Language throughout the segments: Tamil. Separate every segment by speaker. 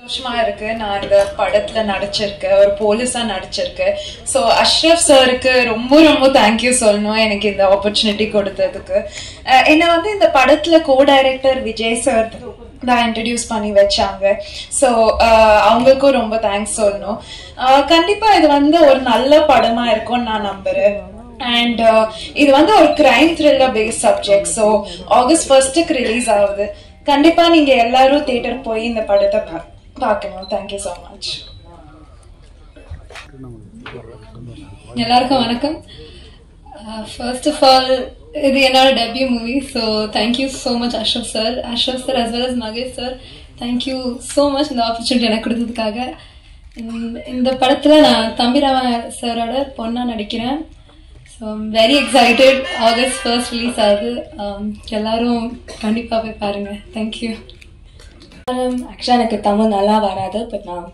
Speaker 1: சந்தோஷமா இருக்கு. நான் இந்த படத்துல நடிச்சிருக்கேன், ஒரு போலீஸா நடிச்சிருக்கேன். ஸோ அஷ்ரஃப் சாருக்கு ரொம்ப ரொம்ப தேங்க்யூ சொல்லணும் எனக்கு இந்த ஆப்பர்ச்சுனிட்டி கொடுத்ததுக்கு. என்னை இந்த படத்துல கோ டைரக்டர் விஜய் சார் தான் இன்ட்ரடியூஸ் பண்ணி வச்சாங்க. ஸோ அவங்களுக்கும் ரொம்ப தேங்க்ஸ் சொல்லணும். கண்டிப்பா இது ஒரு நல்ல படமா இருக்கும்னு நான் நம்புறேன். அண்ட் இது ஒரு crime thriller based subject. So August 1 release ஆகுது. கண்டிப்பா நீங்க எல்லாரும் தியேட்டர் போய் இந்த படத்தை பார்க்கணும். Thank you so much.
Speaker 2: எல்லாருக்கும் வணக்கம். ஃபர்ஸ்ட் ஆஃப் ஆல் இது என்னோட debut movie. So thank you so much Ashraf sir as well as Mahesh sir. Thank you so much இந்த ஆப்பர்ச்சுனிட்டி எனக்கு கொடுத்ததுக்காக. இந்த படத்தில் நான் தம்பிராம சாரோட பொண்ணாக நடிக்கிறேன். So very excited. August 1 release ஆகுது. எல்லாரும் கண்டிப்பாக போய் பாருங்கள். தேங்க்யூ.
Speaker 3: ஆக்சுவலாக எனக்கு தமிழ் நல்லா வராது, பட் நான்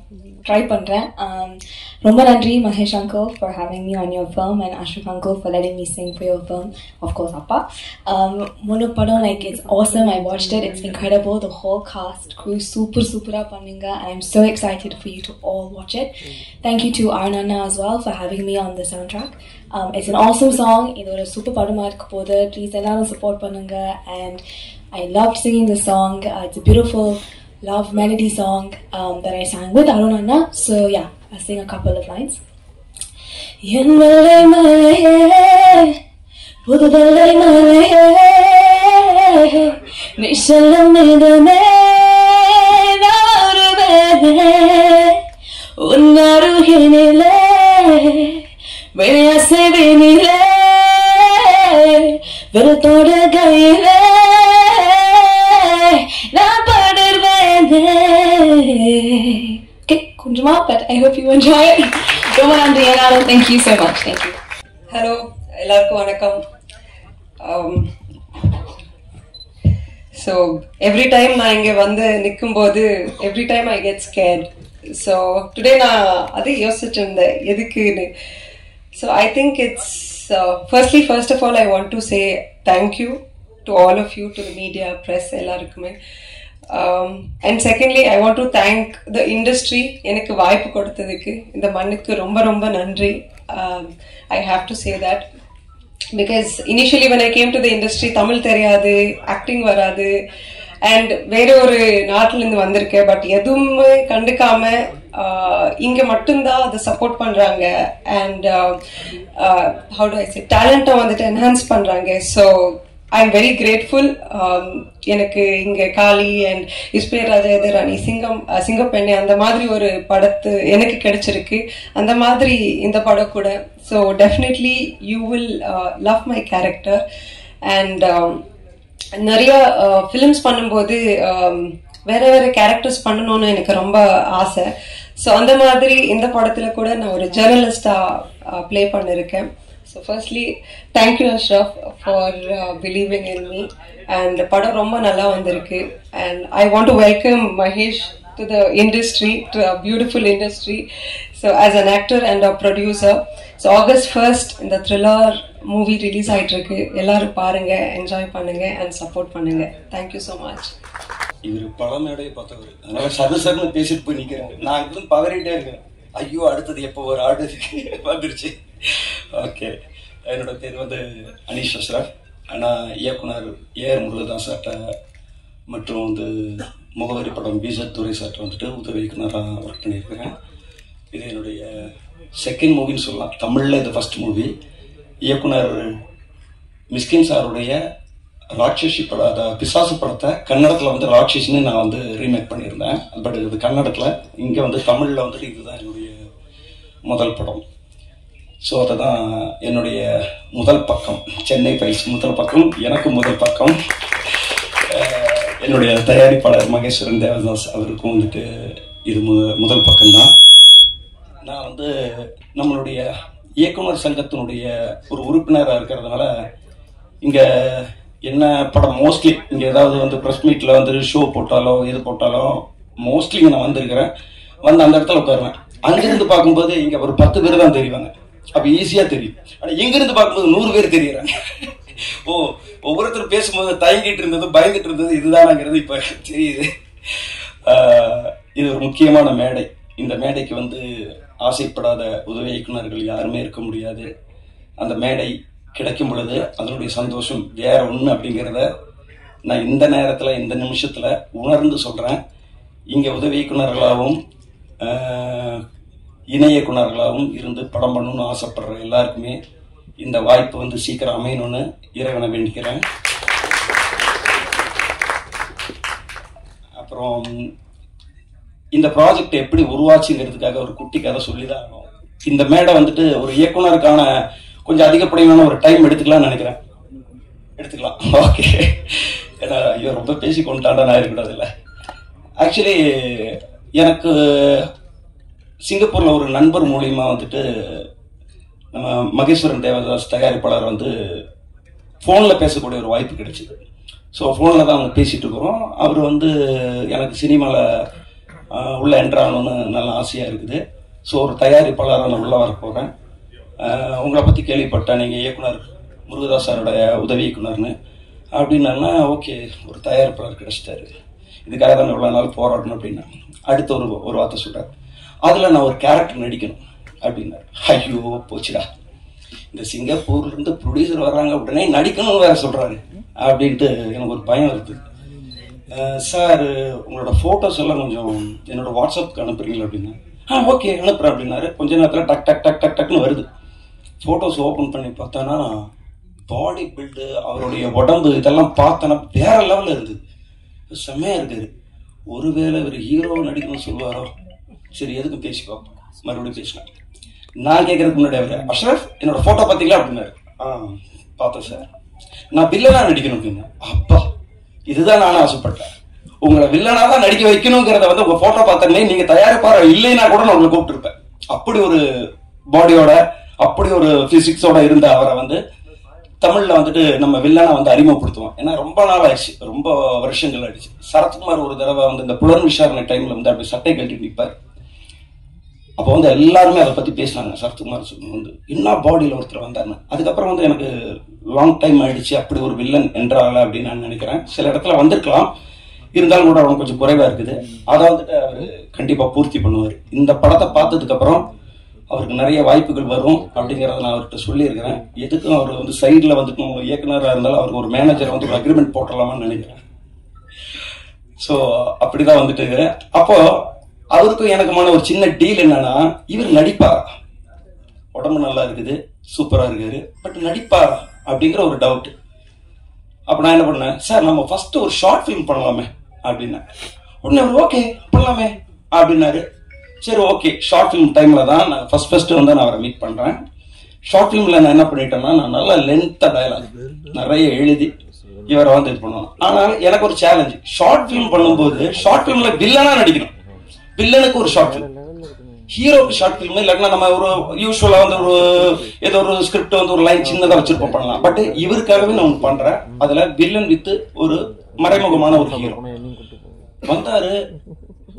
Speaker 3: ட்ரை பண்ணுறேன். ரொம்ப நன்றி Mahesh uncle for having me on your film and Ashraf uncle for letting me sing for your film. Of course அப்பா. முழு படம் it's awesome. I watched it. It's incredible. The whole cast crew சூப்பராக பண்ணுங்க. I am so excited for you to all watch it. Thank you to Arnanna as well for having me on the soundtrack. It's an awesome song. இது ஒரு சூப்பர் படமாக இருக்க போது. ப்ளீஸ் எல்லாரும் சப்போர்ட் பண்ணுங்க. And I loved singing the song. It's a beautiful love melody song that I sang with Arnanna. So yeah, I'll sing a couple of lines. என் வெள்ளை மலையே புது வெள்ளை மலையே நீ சொல்லும் விதமே நான் வருவேனே உன் அருகினிலே வினையசைவினிலே வெறுத்தோட கையிலே நான் படர்வேனே. Okay, கொஞ்சமா, but I hope you enjoy it. ரொம்ப நன்றி எல்லாரும். Thank you so much. Thank you.
Speaker 4: Hello, எல்லாருக்கும் வணக்கம். So every time நான் இங்க நிக்கும்போது every time I get scared. So today நான் அதே யோசிச்சுட்டு இருந்தேன் எதுக்குன்னு. So I think it's first of all I want to say thank you to all of you, to the media, press, எல்லாருக்குமே. And secondly I want to thank the industry. எனக்கு வாய்ப்பு கொடுத்ததுக்கு இந்த மண்ணுக்கு ரொம்ப ரொம்ப நன்றி. I have to say that because initially when I came to the industry Tamil தெரியாது, ஆக்டிங் வராது, அண்ட் வேற ஒரு நாட்டில இருந்து வந்திருக்கேன். பட் எதுவுமே கண்டுக்காம இங்க மட்டும்தான் அதை சப்போர்ட் பண்றாங்க. And how do I say, டேலண்ட்டை என்ஹான்ஸ் பண்றாங்க. So I am very grateful. எனக்கு இங்க காளி அண்ட் இஸ்பேர் ராஜா எதிராணி, சிங்கப்பெண்ணை அந்த மாதிரி ஒரு படத்து எனக்கு கிடைச்சிருக்கு. அந்த மாதிரி இந்த படம் கூட. So definitely you will love my character. And நிறைய ஃபிலிம்ஸ் பண்ணும்போது வேற வேற கேரக்டர்ஸ் பண்ணணும்னு எனக்கு ரொம்ப ஆசை. ஸோ அந்த மாதிரி இந்த படத்துல கூட நான் ஒரு ஜேர்னலிஸ்டா பிளே பண்ணிருக்கேன். So firstly, thank you Ashraf for believing in me. And படம் ரொம்ப நல்லா வந்திருக்கு. And I want to welcome Mahesh to the industry, to a beautiful industry. So as an actor and a producer. So August 1 இந்த thriller movie release ஆயிட்டு இருக்கு. எல்லாரும் பாருங்க, என்ஜாய் பண்ணுங்க and support பண்ணுங்க. Thank you so much.
Speaker 5: இவர் படம் மேடையை பார்த்தவர், அதனால சர்வசர்னு பேசிட்டு போய் நிற்கிறேன். நான் இருந்து பதறிட்டே இருக்கேன். ஐயோ அடுத்தது எப்போ ஒரு ஆடு வந்துருச்சு. ஓகே, என்னோட பேர் அனீஷ் அஷ்ரஃப். ஆனால் இயக்குனர் ஏஆர் முருகதாஸ் சார்ட்ட மற்றும் முகவரி படம் பிஜத் துரை சார்ட்ட உதவி இயக்குனராக ஒர்க் பண்ணியிருக்கிறேன். இது என்னுடைய செகண்ட் மூவின்னு சொல்லலாம். தமிழில் இது ஃபர்ஸ்ட் மூவி. இயக்குனர் மிஸ்கின் சாருடைய ராட்சசி படம், பிசாசு படத்தை கன்னடத்தில் ராட்சசின்னு நான் ரீமேக் பண்ணியிருந்தேன். பட் இது கன்னடத்தில், இங்கே தமிழில் இதுதான் என்னுடைய முதல் படம். ஸோ அதுதான் என்னுடைய முதல் பக்கம். சென்னை ஃபைல்ஸ் முதல் பக்கம், எனக்கு முதல் பக்கம். என்னுடைய தயாரிப்பாளர் மகேஸ்வரன் தேவதாஸ் அவருக்கும் இது முதல் பக்கம்தான். நான் நம்மளுடைய இயக்குனர் சங்கத்தினுடைய ஒரு உறுப்பினராக இருக்கிறதுனால இங்கே என்ன படம் மோஸ்ட்லி இங்கே ஏதாவது ப்ரெஸ் மீட்டில் ஷோ போட்டாலோ எது போட்டாலோ மோஸ்ட்லி இங்கே நான் வந்திருக்கிறேன். அந்த இடத்துல உட்காருவேன். அங்கிருந்து பார்க்கும்போது இங்கே ஒரு 10 பேர் தான் தெரிவாங்க. அப்போ ஈஸியாக தெரியும். ஆனால் இங்கிருந்து பார்க்கும்போது 100 பேர் தெரியுறாங்க. ஒவ்வொருத்தரும் பேசும்போது தயங்கிட்டு இருந்தது, பயந்துட்டு இருந்தது இதுதானாங்கிறது இப்போ தெரியுது. இது ஒரு முக்கியமான மேடை. இந்த மேடைக்கு வந்து ஆசைப்படாத உதவி இயக்குநர்கள் யாருமே இருக்க முடியாது. அந்த மேடை கிடைக்கும் பொழுது அதனுடைய சந்தோஷம் வேற ஒன்று அப்படிங்கிறத நான் இந்த நேரத்தில் இந்த நிமிஷத்தில் உணர்ந்து சொல்கிறேன். இங்கே உதவி இயக்குநர்களாகவும் இணை இயக்குநர்களாகவும் இருந்து படம் பண்ணணும்னு ஆசைப்படுற எல்லாருக்குமே இந்த வாய்ப்பு வந்து சீக்கிரம் அமையணும்னு இறைவனை வேண்டிக்கிறேன். அப்புறம் இந்த ப்ராஜெக்ட் எப்படி உருவாச்சுங்கிறதுக்காக ஒரு குட்டி கதை சொல்லிதான் ஆகணும். இந்த மேடை வந்துட்டு ஒரு இயக்குனருக்கான கொஞ்சம் அதிகப்படியான ஒரு டைம் எடுத்துக்கலாம்னு நினைக்கிறேன். எடுத்துக்கலாம், ஓகே. ஏன்னா ஐயோ ரொம்ப பேசி கொண்டாண்டா நான் இருக்கக்கூடாது இல்லை. ஆக்சுவலி எனக்கு சிங்கப்பூர்ல ஒரு நண்பர் மூலியமா வந்துட்டு நம்ம மகேஸ்வரன் தேவதாஸ் தயாரிப்பாளர் வந்து ஃபோனில் பேசக்கூடிய ஒரு வாய்ப்பு கிடைச்சிது. ஸோ ஃபோனில் தான் அவங்க பேசிகிட்டு இருக்கிறோம். அவர் வந்து எனக்கு சினிமாவில் உள்ள என்ட்ராகணும்னு நல்ல ஆசையாக இருக்குது. ஸோ ஒரு தயாரிப்பாளராக நான் உள்ளே வர போகிறேன். உங்களை பற்றி கேள்விப்பட்டேன், நீங்கள் இயக்குனர் முருகதாஸ் சாரோடைய உதவி இயக்குனர்னு அப்படின்னா, ஓகே ஒரு தயாரிப்பாளர் கிடைச்சிட்டாரு, இதுக்காக தான் இவ்வளோ நாள் போராடணும் அப்படின்னா. அடுத்த ஒரு வார்த்தை சொல்கிறார், அதில் நான் ஒரு கேரக்டர் நடிக்கணும் அப்படின்னாரு. ஐயோ போச்சுடா, இந்த சிங்கப்பூர்லேருந்து ப்ரொடியூசர் வர்றாங்க உடனே நடிக்கணும்னு வேற சொல்கிறாரு அப்படின்ட்டு எனக்கு ஒரு பயம் இருக்குது. சார் உங்களோட ஃபோட்டோஸ் எல்லாம் கொஞ்சம் என்னோட வாட்ஸ்அப்புக்கு அனுப்புறீங்களா அப்படின்னா, ஓகே அனுப்புகிறேன் அப்படின்னாரு. கொஞ்ச நேரத்தில் டக் டக் டக் டக் டக்னு வருது. ஃபோட்டோஸ் ஓப்பன் பண்ணி பார்த்தானா பாடி பில்டு, அவருடைய உடம்பு இதெல்லாம் பார்த்தோன்னா வேற லெவலில் இருந்தது. செம்மையாக இருக்குது. ஒருவேளை இவர் ஹீரோ நடிக்கணும்னு சொல்லுவாரோ, சரி எதுக்கு பேசி பார்ப்போம். மறுபடியும் பேசினேன். நான் கேட்கறதுக்கு முன்னாடி அவர், அஷ்ரஃப் என்னோட ஃபோட்டோ பார்த்தீங்களா அப்படின்னாரு. பார்த்தேன் சார், நான் வில்லனா நடிக்கணும் அப்படின்னா. அப்பா இதுதான் நானும் ஆசைப்பட்டேன், உங்களை வில்லனா தான் நடிக்க வைக்கணுங்கிறத வந்து உங்க போட்டோ பார்த்தோன்னே நீங்க தயாரிப்பாளர் இல்லைன்னா கூட நான் உங்களை கூப்பிட்டுருப்பேன். அப்படி ஒரு பாடியோட அப்படி ஒரு பிசிக்ஸோட இருந்த அவரை வந்து தமிழ்ல வந்துட்டு நம்ம வில்லனா வந்து அறிமுகப்படுத்துவோம். ஏன்னா ரொம்ப நாள் ஆயிடுச்சு, ரொம்ப வருஷங்கள் ஆயிடுச்சு. சரத்குமார் ஒரு தடவை வந்து இந்த புலன் விசாரணை டைம்ல வந்து அப்படி சட்டை கழட்டி நிற்பார். அப்போ வந்து எல்லாருமே அதை பத்தி பேசினாங்க. சரத்குமார் வந்து என்ன பாடியில ஒருத்தர் வந்தாருன்னு. அதுக்கப்புறம் வந்து எனக்கு லாங் டைம் ஆயிடுச்சு அப்படி ஒரு வில்லன் என்றால அப்படின்னு நான் நினைக்கிறேன். சில இடத்துல வந்திருக்கலாம், இருந்தாலும் கூட அவங்க கொஞ்சம் குறைவா இருக்குது. அதை வந்துட்டு அவரு கண்டிப்பா பூர்த்தி பண்ணுவார். இந்த படத்தை பார்த்ததுக்கு அப்புறம் அவருக்கு நிறைய வாய்ப்புகள் வரும் அப்படிங்கறத நான் அவர்கிட்ட சொல்லியிருக்கிறேன். எதுக்கும் அவர் வந்து சைட்ல வந்துட்டு இயக்குனராக இருந்தாலும் அவருக்கு ஒரு மேனேஜர் வந்து ஒரு அக்ரிமெண்ட் போட்டுடலாமான்னு நினைக்கிறேன். ஸோ அப்படிதான் வந்துட்டு இருக்கிறேன். அப்போ அவருக்கும் எனக்குமான ஒரு சின்ன டீல் என்னன்னா, இவர் நடிப்பாரா, உடம்பு நல்லா இருக்குது, சூப்பரா இருக்காரு, பட் நடிப்பாரா அப்படிங்கிற ஒரு டவுட். அப்ப நான் என்ன பண்ணேன், சார் நம்ம ஃபர்ஸ்ட் ஒரு ஷார்ட் ஃபிலிம் பண்ணலாமே அப்படின்னா. உடனே அவர் ஓகே பண்ணலாமே அப்படின்னாரு. சரி ஓகே, ஷார்ட் ஃபிலிம் டைம்ல தான் நான் ஃபர்ஸ்ட் வந்து நான் அவரை மீட் பண்றேன். ஷார்ட் ஃபிலிம்ல நான் என்ன பண்ணிட்டேன்னா, நான் நல்லா லென்த்தா டயலாக் நிறைய எழுதி இவரை வந்து இது பண்ணுவேன். ஆனால் எனக்கு ஒரு சேலஞ்சு, ஷார்ட் ஃபிலிம் பண்ணும்போது ஷார்ட் ஃபிலிம்ல வில்லனா நடிக்கணும். வில்லனுக்கு ஒரு ஷார்ட் ஃபிலிம், ஹீரோக்கு ஷார்ட் ஃபிலிம். இல்லைன்னா நம்ம ஒரு யூஸ்வலா வந்து ஒரு ஏதோ ஒரு ஸ்கிரிப்ட் வந்து ஒரு லைன் சின்னதா வச்சிருப்போம் பண்ணலாம். பட் இவருக்காகவே நான் ஒன்று பண்றேன். அதுல வில்லன் வித் ஒரு மறைமுகமான ஒரு ஹீரோ வந்தாரு.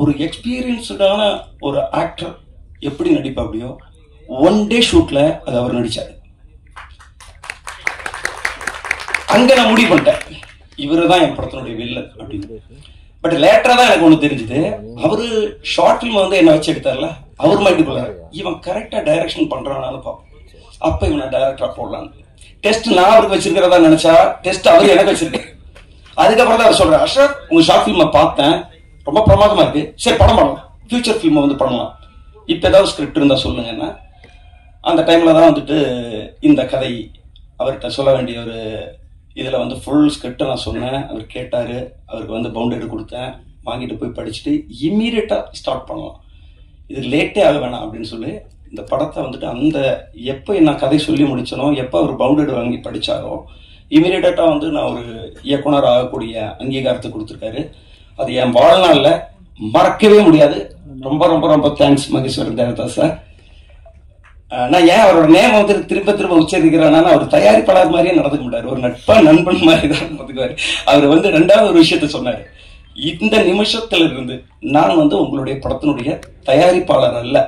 Speaker 5: ஒரு எக்ஸ்பீரியன்ஸ்டான ஒரு ஆக்டர் எப்படி நடிப்பா அப்படியோ ஒன் டே ஷூட்ல அது அவர் நடிச்சாரு. அங்க நான் முடிவு பண்ணிட்டேன், இவருதான் என் படத்தினுடைய வில்லன் அப்படின்னு. பட் லேட்டரா தான் எனக்கு ஒண்ணு தெரிஞ்சது, அவரு ஷார்ட் பிலிம் வந்து என்ன வச்சு எடுத்தார்ல, அவர் மைண்டுக்குள்ள இவன் கரெக்டா டைரக்ஷன் பண்றானாலும் பார்ப்போம், அப்ப இவனை டைரக்டரா போடலாம். டெஸ்ட் நான் அவருக்கு வச்சிருக்கிறதா நினைச்சா டெஸ்ட் அவரு எனக்கு வச்சிருக்கேன். அதுக்கப்புறம் தான் அவர் சொல்றேன், அஷ்ரஃப் உங்க ஷார்ட் பிலிமை பார்த்தேன், ரொம்ப பிரமாதமா இருக்கு, சரி படம் பண்ணலாம், ஃபியூச்சர் பிலிம் வந்து பண்ணலாம், இப்ப ஏதாவது ஸ்கிரிப்ட் இருந்தா சொல்லுங்கன்னா. அந்த டைம்ல தான் வந்துட்டு இந்த கதை அவர்கிட்ட சொல்ல வேண்டிய ஒரு இதுல வந்து ஃபுல் ஸ்கிரிப்ட் நான் சொன்னேன். அவர் கேட்டாரு, அவருக்கு வந்து பவுண்டரி கொடுத்தேன், வாங்கிட்டு போய் படிச்சுட்டு இம்மீடியட்டா ஸ்டார்ட் பண்ணலாம், இது லேட்டே ஆக வேணாம் அப்படின்னு சொல்லி இந்த படத்தை வந்துட்டு அந்த எப்போ நான் கதை சொல்லி முடிச்சனோ, எப்போ அவர் பவுண்டரி வாங்கி படிச்சாரோ இம்மீடியட்டா வந்து நான் ஒரு இயக்குனர் ஆகக்கூடிய அங்கீகாரத்தை கொடுத்துருக்காரு. அது என் வாழ்நாள்ல மறக்கவே முடியாது. ரொம்ப ரொம்ப ரொம்ப தேங்க்ஸ் மகேஸ்வரன் தேவதாஸ் சார். நான் ஏன் அவரோட நேம் வந்து திரும்ப திரும்ப உச்சரிக்கிறேன்னா, அவர் தயாரிப்பாளர் மாதிரியே நடந்துக்க மாட்டாரு, ஒரு நட்பா நண்பன் மாதிரி தான் நடந்துக்குவாரு. அவர் வந்து ரெண்டாவது ஒரு விஷயத்த சொன்னாரு, இந்த நிமிஷத்துல இருந்து நான் வந்து உங்களுடைய படத்தினுடைய தயாரிப்பாளர் அல்ல,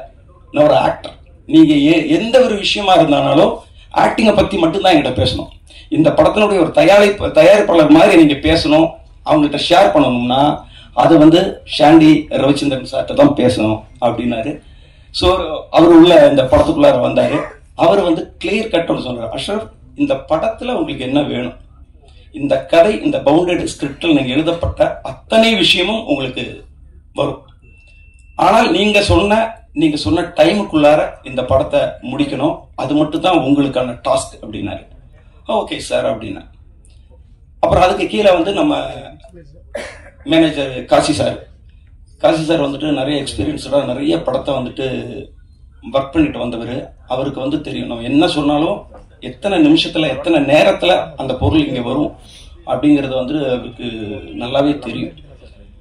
Speaker 5: நான் ஒரு ஆக்டர். நீங்க எந்த ஒரு விஷயமா இருந்தாலும் ஆக்டிங்கை பத்தி மட்டும்தான் என்கிட்ட பேசணும். இந்த படத்தினுடைய ஒரு தயாரிப்பாளர் மாதிரி நீங்க பேசணும், அவங்கள்ட்ட ஷேர் பண்ணணும்னா அது வந்து ஷாண்டி ரவிச்சந்திரன் சார்கிட்ட தான் பேசணும் அப்படின்னாரு. ஸோ அவர் உள்ள இந்த படத்துக்குள்ளார வந்தாரு. அவர் வந்து கிளியர் கட் சொல்றாரு, அஷ்ரஃப் இந்த படத்துல உங்களுக்கு என்ன வேணும், இந்த கதை இந்த பவுண்டட் ஸ்கிரிப்டில் நீங்க எழுதப்பட்ட அத்தனை விஷயமும் உங்களுக்கு வரும். ஆனால் நீங்க சொன்ன டைமுக்குள்ளார இந்த படத்தை முடிக்கணும், அது மட்டும் தான் உங்களுக்கான டாஸ்க் அப்படின்னாரு. ஓகே சார் அப்படின்னா. அப்புறம் அதுக்கு கீழே வந்து நம்ம மேனேஜர் காசி சார் வந்துட்டு நிறைய எக்ஸ்பீரியன்ஸோட நிறைய படத்தை வந்துட்டு ஒர்க் பண்ணிட்டு வந்தவர். அவருக்கு வந்து தெரியும் நம்ம என்ன சொன்னாலும் எத்தனை நிமிஷத்துல எத்தனை நேரத்துல அந்த பொருள் இங்க வரும் அப்படிங்கறது வந்து அவருக்கு நல்லாவே தெரியும்.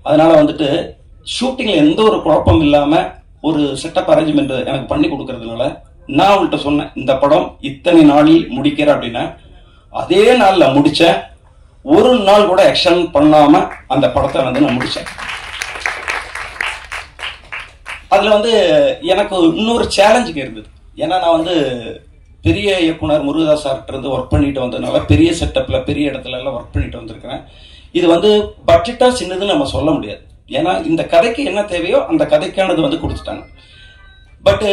Speaker 5: அதனால வந்துட்டு ஷூட்டிங்ல எந்த ஒரு குழப்பம் இல்லாம ஒரு செட்டப் அரேஞ்ச்மெண்ட் எனக்கு பண்ணி கொடுக்கறதுனால நான் அவங்கள்ட்ட சொன்னேன், இந்த படம் இத்தனை நாளில் முடிக்கிறேன் அப்படின்னா அதே நாள்ல முடிச்சேன். ஒரு நாள் கூட எக்ஷன் பண்ணாம அந்த படத்தை வந்து நான் முடிச்சேன். அதுல வந்து எனக்கு இன்னொரு சேலஞ்சுக்கு இருந்தது. ஏன்னா நான் வந்து பெரிய இயக்குனர் முருகதாஸ் சார்கிட்ட இருந்து ஒர்க் பண்ணிட்டு வந்ததுனால பெரிய செட்டப்ல பெரிய இடத்துல எல்லாம் ஒர்க் பண்ணிட்டு வந்திருக்கிறேன். இது வந்து பட்ஜெட்டா சின்னதுன்னு நம்ம சொல்ல முடியாது. ஏன்னா இந்த கதைக்கு என்ன தேவையோ அந்த கதைக்கானது வந்து கொடுத்துட்டாங்க. பட்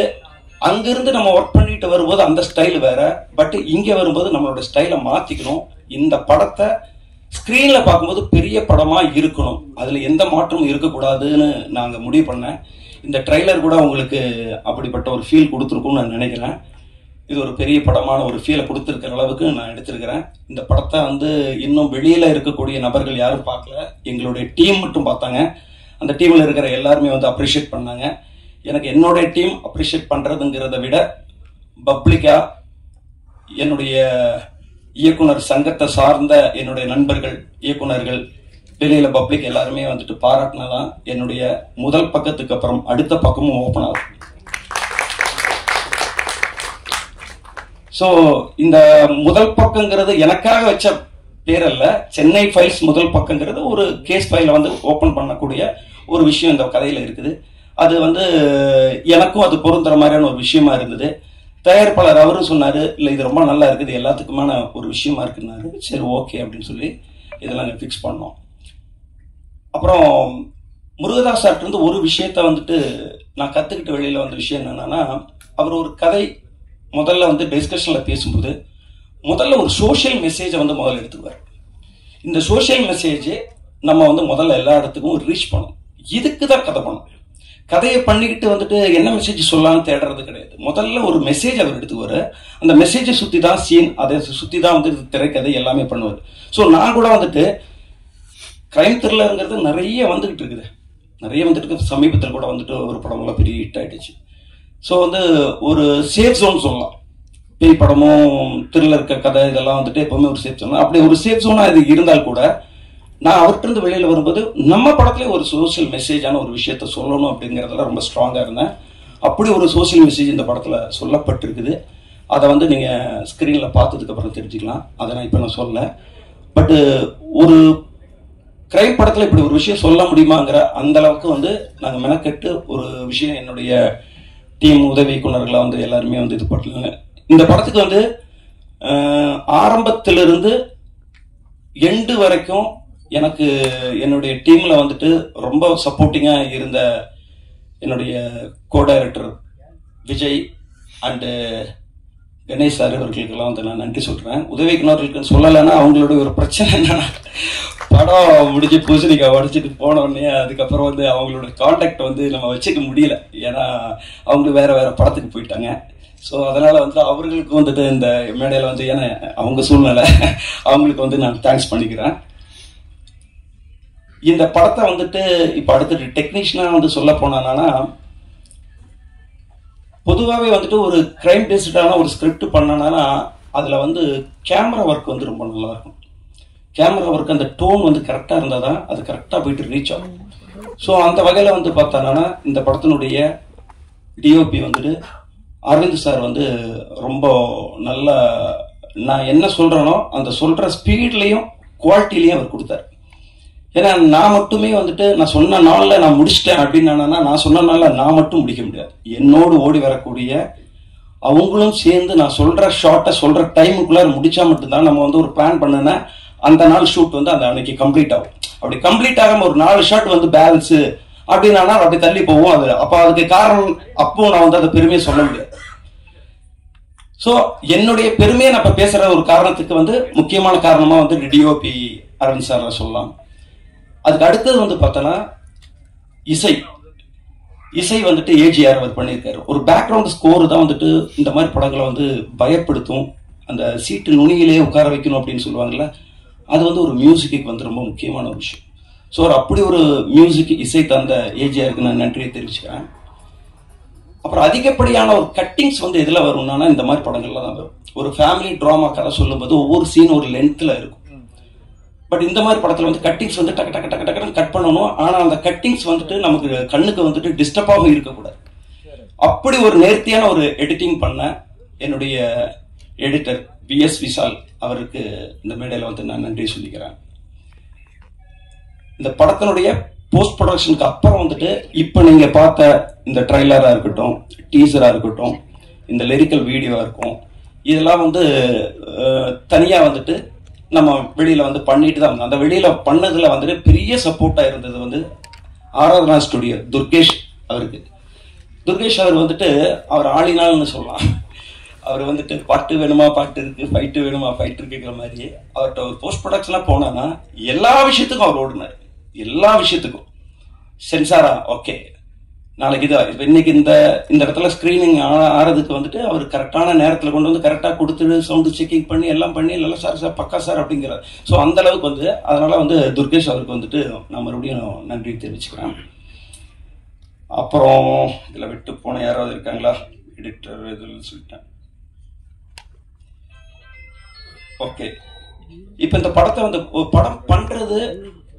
Speaker 5: அங்கிருந்து நம்ம ஒர்க் பண்ணிட்டு வரும்போது அந்த ஸ்டைல் வேற, பட் இங்க வரும்போது நம்மளோட ஸ்டைலை மாத்திக்கணும். இந்த படத்தை ஸ்கிரீன்ல பார்க்கும்போது பெரிய படமா இருக்கணும், அதுல எந்த மாற்றமும் இருக்கக்கூடாதுன்னு நாங்க முடிவு பண்ணேன். இந்த ட்ரெய்லர் கூட உங்களுக்கு அப்படிப்பட்ட ஒரு ஃபீல் கொடுத்துருக்கும்னு நான் நினைக்கிறேன். இது ஒரு பெரிய படமான ஒரு ஃபீலை கொடுத்துருக்கிற அளவுக்கு நான் எடுத்திருக்கிறேன். இந்த படத்தை வந்து இன்னும் வெளியில இருக்கக்கூடிய நபர்கள் யாரும் பார்க்கல, எங்களுடைய டீம் மட்டும் பார்த்தாங்க. அந்த டீம்ல இருக்கிற எல்லாருமே வந்து அப்ரிஷியேட் பண்ணாங்க. எனக்கு என்னுடைய டீம் அப்ரிஷியேட் பண்றதுங்கிறத விட பப்ளிக்கா என்னுடைய இயக்குனர் சங்கத்தை சார்ந்த என்னுடைய நண்பர்கள் இயக்குனர்கள் வெளியில பப்ளிக் எல்லாருமே வந்துட்டு பாராட்டினாதான் என்னுடைய முதல் பக்கத்துக்கு அப்புறம் அடுத்த பக்கமும் ஓபன் ஆகும். ஸோ இந்த முதல் பக்கங்கிறது எனக்காக வச்ச பேர் அல்ல, சென்னை ஃபைல்ஸ் முதல் பக்கங்கிறது ஒரு கேஸ் ஃபைல வந்து ஓபன் பண்ணக்கூடிய ஒரு விஷயம் இந்த கதையில இருக்குது. அது வந்து எனக்கும் அது பொருந்துற மாதிரியான ஒரு விஷயமா இருந்தது. தயாரிப்பாளர் அவரும் சொன்னாரு, இல்லை இது ரொம்ப நல்லா இருக்குது, எல்லாத்துக்குமான ஒரு விஷயமா இருக்குன்னாரு. சரி ஓகே அப்படின்னு சொல்லி இதெல்லாம் ஃபிக்ஸ் பண்ணோம். அப்புறம் முருகதாஸ் சார்ட்ட இருந்து ஒரு விஷயத்த வந்துட்டு நான் கத்துக்கிட்ட வெளியில வந்த விஷயம் என்னன்னா, அவர் ஒரு கதை முதல்ல வந்து டிஸ்கஷன்ல பேசும்போது முதல்ல ஒரு சோசியல் மெசேஜை வந்து முதல்ல எடுத்துக்குவார். இந்த சோசியல் மெசேஜ் நம்ம வந்து முதல்ல எல்லா இடத்துக்கும் ரீச் பண்ணணும். இதுக்கு தான் கதை பண்ணணும். கதையை பண்ணிக்கிட்டு வந்துட்டு என்ன மெசேஜ் சொல்லலாம்னு தேடுறது கிடையாது. முதல்ல ஒரு மெசேஜ் அவர் எடுத்துக்குவாரு. அந்த மெசேஜை சுத்தி தான் சீன், அதை சுத்தி தான் வந்து திரைக்கதை எல்லாமே பண்ணுவார். ஸோ நான் கூட வந்துட்டு கிரைம் த்ரில்லருங்கிறது நிறைய வந்துகிட்டு இருக்குது, நிறைய வந்துட்டு இருக்கு. சமீபத்தில் கூட வந்துட்டு ஒரு படமெல்லாம் பெரிய ஹிட் ஆயிடுச்சு. ஸோ வந்து ஒரு சேஃப் ஜோன் சொல்லலாம். பேய் படமும் த்ரில்லர் கதை இதெல்லாம் வந்துட்டு எப்பவுமே ஒரு சேஃப் ஜோன். அப்படி ஒரு சேஃப் ஜோனா இது இருந்தால் கூட நான் அவர்கிட்ட இருந்து வெளியில வரும்போது நம்ம படத்துல ஒரு சோசியல் மெசேஜான ஒரு விஷயத்த சொல்லணும் அப்படிங்கறதுல ரொம்ப ஸ்ட்ராங்கா இருந்தேன். அப்படி ஒரு சோசியல் மெசேஜ் இந்த படத்துல சொல்லப்பட்டிருக்குது. அதை வந்து நீங்க ஸ்கிரீன்ல பார்த்ததுக்கு அப்புறம் தெரிஞ்சுக்கலாம். அதை நான் இப்ப நான் சொல்லல. பட் ஒரு கிரைம் படத்துல இப்படி ஒரு விஷயம் சொல்ல முடியுமாங்கிற அந்த அளவுக்கு வந்து நாங்க மெனக்கெட்டு ஒரு விஷயம் என்னுடைய டீம் உதவி இயக்குனர்களா வந்து எல்லாருமே வந்து இது பண்ணாங்க. இந்த படத்துக்கு வந்து ஆரம்பத்திலிருந்து எண்டு வரைக்கும் எனக்கு என்னுடைய டீம்ல வந்துட்டு ரொம்ப சப்போர்ட்டிங்கா இருந்த என்னுடைய co director Vijay and Ganesh sir இவர்களுக்கெல்லாம் வந்து நான் நன்றி சொல்றேன். உதவி இயக்குனர்களுக்கு சொல்லலைன்னா அவங்களுடைய ஒரு பிரச்சனை என்னன்னா, படம் முடிஞ்சு பூசணிக்காய் உடச்சிட்டு போன உடனே அதுக்கப்புறம் வந்து அவங்களோட கான்டாக்ட் வந்து நம்ம வச்சுக்க முடியல. ஏன்னா அவங்க வேற வேற படத்துக்கு போயிட்டாங்க. ஸோ அதனால வந்து அவர்களுக்கு வந்துட்டு இந்த மேடையில வந்து ஏன்னா அவங்க சூழ்நிலை அவங்களுக்கு வந்து நான் தேங்க்ஸ் பண்ணிக்கிறேன். இந்த படத்தை வந்துட்டு இப்ப அடுத்தது டெக்னீஷியனா வந்து சொல்ல போனானா, பொதுவாகவே வந்துட்டு ஒரு கிரைம் பேஸ்டான ஒரு ஸ்கிரிப்ட் பண்ணனா அதுல வந்து கேமரா ஒர்க் வந்து ரொம்ப நல்லா இருக்கும். கேமரா ஒர்க் அந்த டோன் வந்து கரெக்டா இருந்தாதான் அது கரெக்டா போயிட்டு ரீச் ஆகும். ஸோ அந்த வகையில வந்து பார்த்தானா இந்த படத்தினுடைய டிஓபி வந்துட்டு அரவிந்த் சார் வந்து ரொம்ப நல்ல, நான் என்ன சொல்றேனோ அந்த சொல்ற ஸ்பீட்லயும் குவாலிட்டிலையும் அவர் கொடுத்தாரு. ஏன்னா நான் மட்டுமே வந்துட்டு நான் சொன்ன நாள்ல நான் முடிச்சிட்டேன் அப்படின்னு நான் சொன்ன நாள்ல நான் மட்டும் முடிக்க முடியாது. என்னோடு ஓடி வரக்கூடிய அவங்களும் சேர்ந்து நான் சொல்ற ஷார்ட்டை சொல்ற டைமுக்குள்ள முடிச்சா மட்டும்தான் நம்ம வந்து ஒரு பிளான் பண்ணுனா அந்த நாள் ஷூட் வந்து அந்த அன்னைக்கு கம்ப்ளீட் ஆகும். அப்படி கம்ப்ளீட் ஆகாம ஒரு 4 ஷாட் வந்து பேலன்ஸ் அப்படின்னா அப்படி தள்ளி போவோம். அது அப்ப அதுக்கு காரணம் அப்போ நான் வந்து அதை பெருமையை சொல்ல முடியாது. ஸோ என்னுடைய பெருமையை நான் இப்ப பேசுற ஒரு காரணத்துக்கு வந்து முக்கியமான காரணமா வந்து டிஓபி அரவிந்த் சார் சொல்லலாம். அதுக்கு அடுத்தது வந்து பார்த்தோன்னா இசை வந்துட்டு ஏஜிஆர் அவர் பண்ணியிருக்காரு. ஒரு பேக்ரவுண்ட் ஸ்கோர் தான் வந்துட்டு இந்த மாதிரி படங்களை வந்து பயப்படுத்தும், அந்த சீட்டு நுனியிலே உட்கார வைக்கணும் அப்படின்னு சொல்லுவாங்கல்ல, அது வந்து ஒரு மியூசிக்கு வந்து ரொம்ப முக்கியமான ஒரு விஷயம். ஸோ அப்படி ஒரு மியூசிக் இசை தந்த ஏஜிஆருக்கு நான் நன்றியை தெரிவிச்சுக்கிறேன். அப்புறம் அதிகப்படியான ஒரு கட்டிங்ஸ் வந்து எதில் வரும்னா இந்த மாதிரி படங்கள்ல தான் வரும். ஒரு ஃபேமிலி ட்ராமா கதை சொல்லும்போது ஒவ்வொரு சீன் ஒரு லென்த்தில் இருக்கும். பட் இந்த மாதிரி படத்தில் வந்து கட்டிங்ஸ் வந்து டக்கு டக்கு டக்கு டக்குன்னு கட் பண்ணணும். ஆனால் அந்த கட்டிங்ஸ் வந்துட்டு நமக்கு கண்ணுக்கு வந்துட்டு டிஸ்டர்பாகவும் இருக்கக்கூடாது. அப்படி ஒரு நேர்த்தியான ஒரு எடிட்டிங் பண்ண என்னுடைய எடிட்டர் பிஎஸ் விஷால் அவருக்கு இந்த மேடையில் வந்து நான் நன்றி சொல்லிக்கிறேன். இந்த படத்தினுடைய போஸ்ட் ப்ரொடக்ஷனுக்கு அப்புறம் வந்துட்டு இப்போ நீங்க பார்த்த இந்த ட்ரைலரா இருக்கட்டும், டீசரா இருக்கட்டும், இந்த லிரிக்கல் வீடியோவா இருக்கும், இதெல்லாம் வந்து தனியா வந்துட்டு நம்ம வெளியில வந்து பண்ணிட்டு தான் வந்தோம். அந்த வெளியில பண்ணதுல வந்துட்டு பெரிய சப்போர்ட்டா இருந்தது வந்து ஆராதனா ஸ்டுடியோ துர்கேஷ் அவருக்கு. துர்கேஷ் அவர் வந்துட்டு அவர் ஆளினால்னு சொல்லலாம். அவர் வந்துட்டு பாட்டு வேணுமா பாட்டு இருக்கு, ஃபைட்டு வேணுமா ஃபைட் இருக்குங்கிற மாதிரி அவர்கிட்ட ஒரு போஸ்ட் ப்ரொடக்ஷனா போனான்னா எல்லா விஷயத்துக்கும் அவர் ஓடுனார். எல்லா விஷயத்துக்கும் சென்சாரா ஓகே, நாளைக்கு இது இன்னைக்கு இந்த இடத்துல ஸ்கிரீனிங் ஆறதுக்கு வந்துட்டு அவர் கரெக்டான நேரத்தில் கொண்டு வந்து கரெக்டாக கொடுத்துட்டு சவுண்டு செக்கிங் பண்ணி எல்லாம் பண்ணி நல்லா சார் பக்கா சார் அப்படிங்கிறார். ஸோ அந்த அளவுக்கு வந்து அதனால வந்து துர்கேஷ் அவருக்கு வந்துட்டு நான் மறுபடியும் நன்றி தெரிவிச்சுக்கிறேன். அப்புறம் இதில் விட்டு போன யாராவது இருக்காங்களா? எடிட்டர் இதில் சொல்லிட்டேன். ஓகே, இப்போ இந்த படத்தை வந்து படம் பண்றது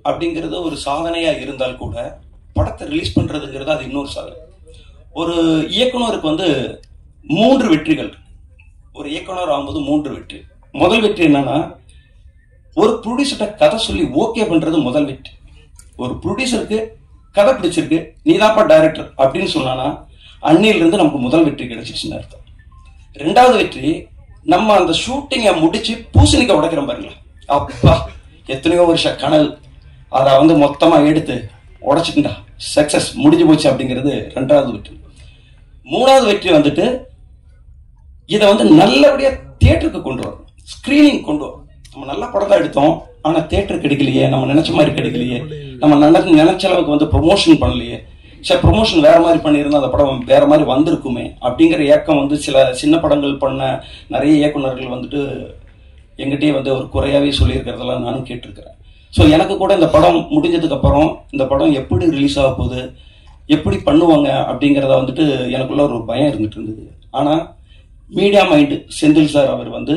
Speaker 5: அப்படிங்கிறது ஒரு சாதனையா இருந்தால் கூட படத்தை ரிலீஸ் பண்றதுங்கிறது அது இன்னொரு சாதனை. ஒரு இயக்குனருக்கு வந்து 3 வெற்றிகள். ஒரு இயக்குனர் ஆகும்போது 3 வெற்றி. முதல் வெற்றி என்னன்னா, ஒரு ப்ரொடியூசர்கிட்ட கதை சொல்லி ஓகே பண்றது முதல் வெற்றி. ஒரு ப்ரொடியூசருக்கு கதை பிடிச்சிருக்கு, நீதாப்பா டைரக்டர் அப்படின்னு சொன்னானா அன்னிலிருந்து நமக்கு முதல் வெற்றி கிடைச்சிச்சுன்னு அர்த்தம். 2வது வெற்றி, நம்ம அந்த ஷூட்டிங்கை முடிச்சு பூசணிக்க உடைக்கிற பாருங்களா, அப்பா எத்தனையோ வருஷம் கனவு அதை வந்து மொத்தமா எடுத்து உடைச்சிட்டா சக்சஸ் முடிஞ்சு போச்சு அப்படிங்கிறது 2வது வெற்றி. 3வது வெற்றி வந்துட்டு இதை வந்து நல்லபடியா தியேட்டருக்கு கொண்டு வரும், ஸ்கிரீனிங் கொண்டு வரும். நம்ம நல்ல படம் தான் எடுத்தோம், ஆனா தியேட்டருக்கு கிடைக்கலையே, நம்ம நினைச்ச மாதிரி கிடைக்கலையே, நம்ம நினைச்ச அளவுக்கு வந்து ப்ரொமோஷன் பண்ணலையே, சரி ப்ரொமோஷன் வேற மாதிரி பண்ணியிருந்தா அந்த படம் வேற மாதிரி வந்திருக்குமே அப்படிங்கிற ஏக்கம் வந்து சில சின்ன படங்கள் பண்ண நிறைய இயக்குநர்கள் வந்துட்டு எங்கிட்டே வந்து ஒரு குறையாவே சொல்லியிருக்கிறதெல்லாம் நானும் கேட்டிருக்கிறேன். ஸோ எனக்கு கூட இந்த படம் முடிஞ்சதுக்கு அப்புறம் இந்த படம் எப்படி ரிலீஸ் ஆக போகுது, எப்படி பண்ணுவாங்க அப்படிங்கிறத வந்துட்டு எனக்குள்ள ஒரு பயம் இருந்துட்டு இருந்தது. ஆனால் மீடியா மைண்டு செந்தில் சார் அவர் வந்து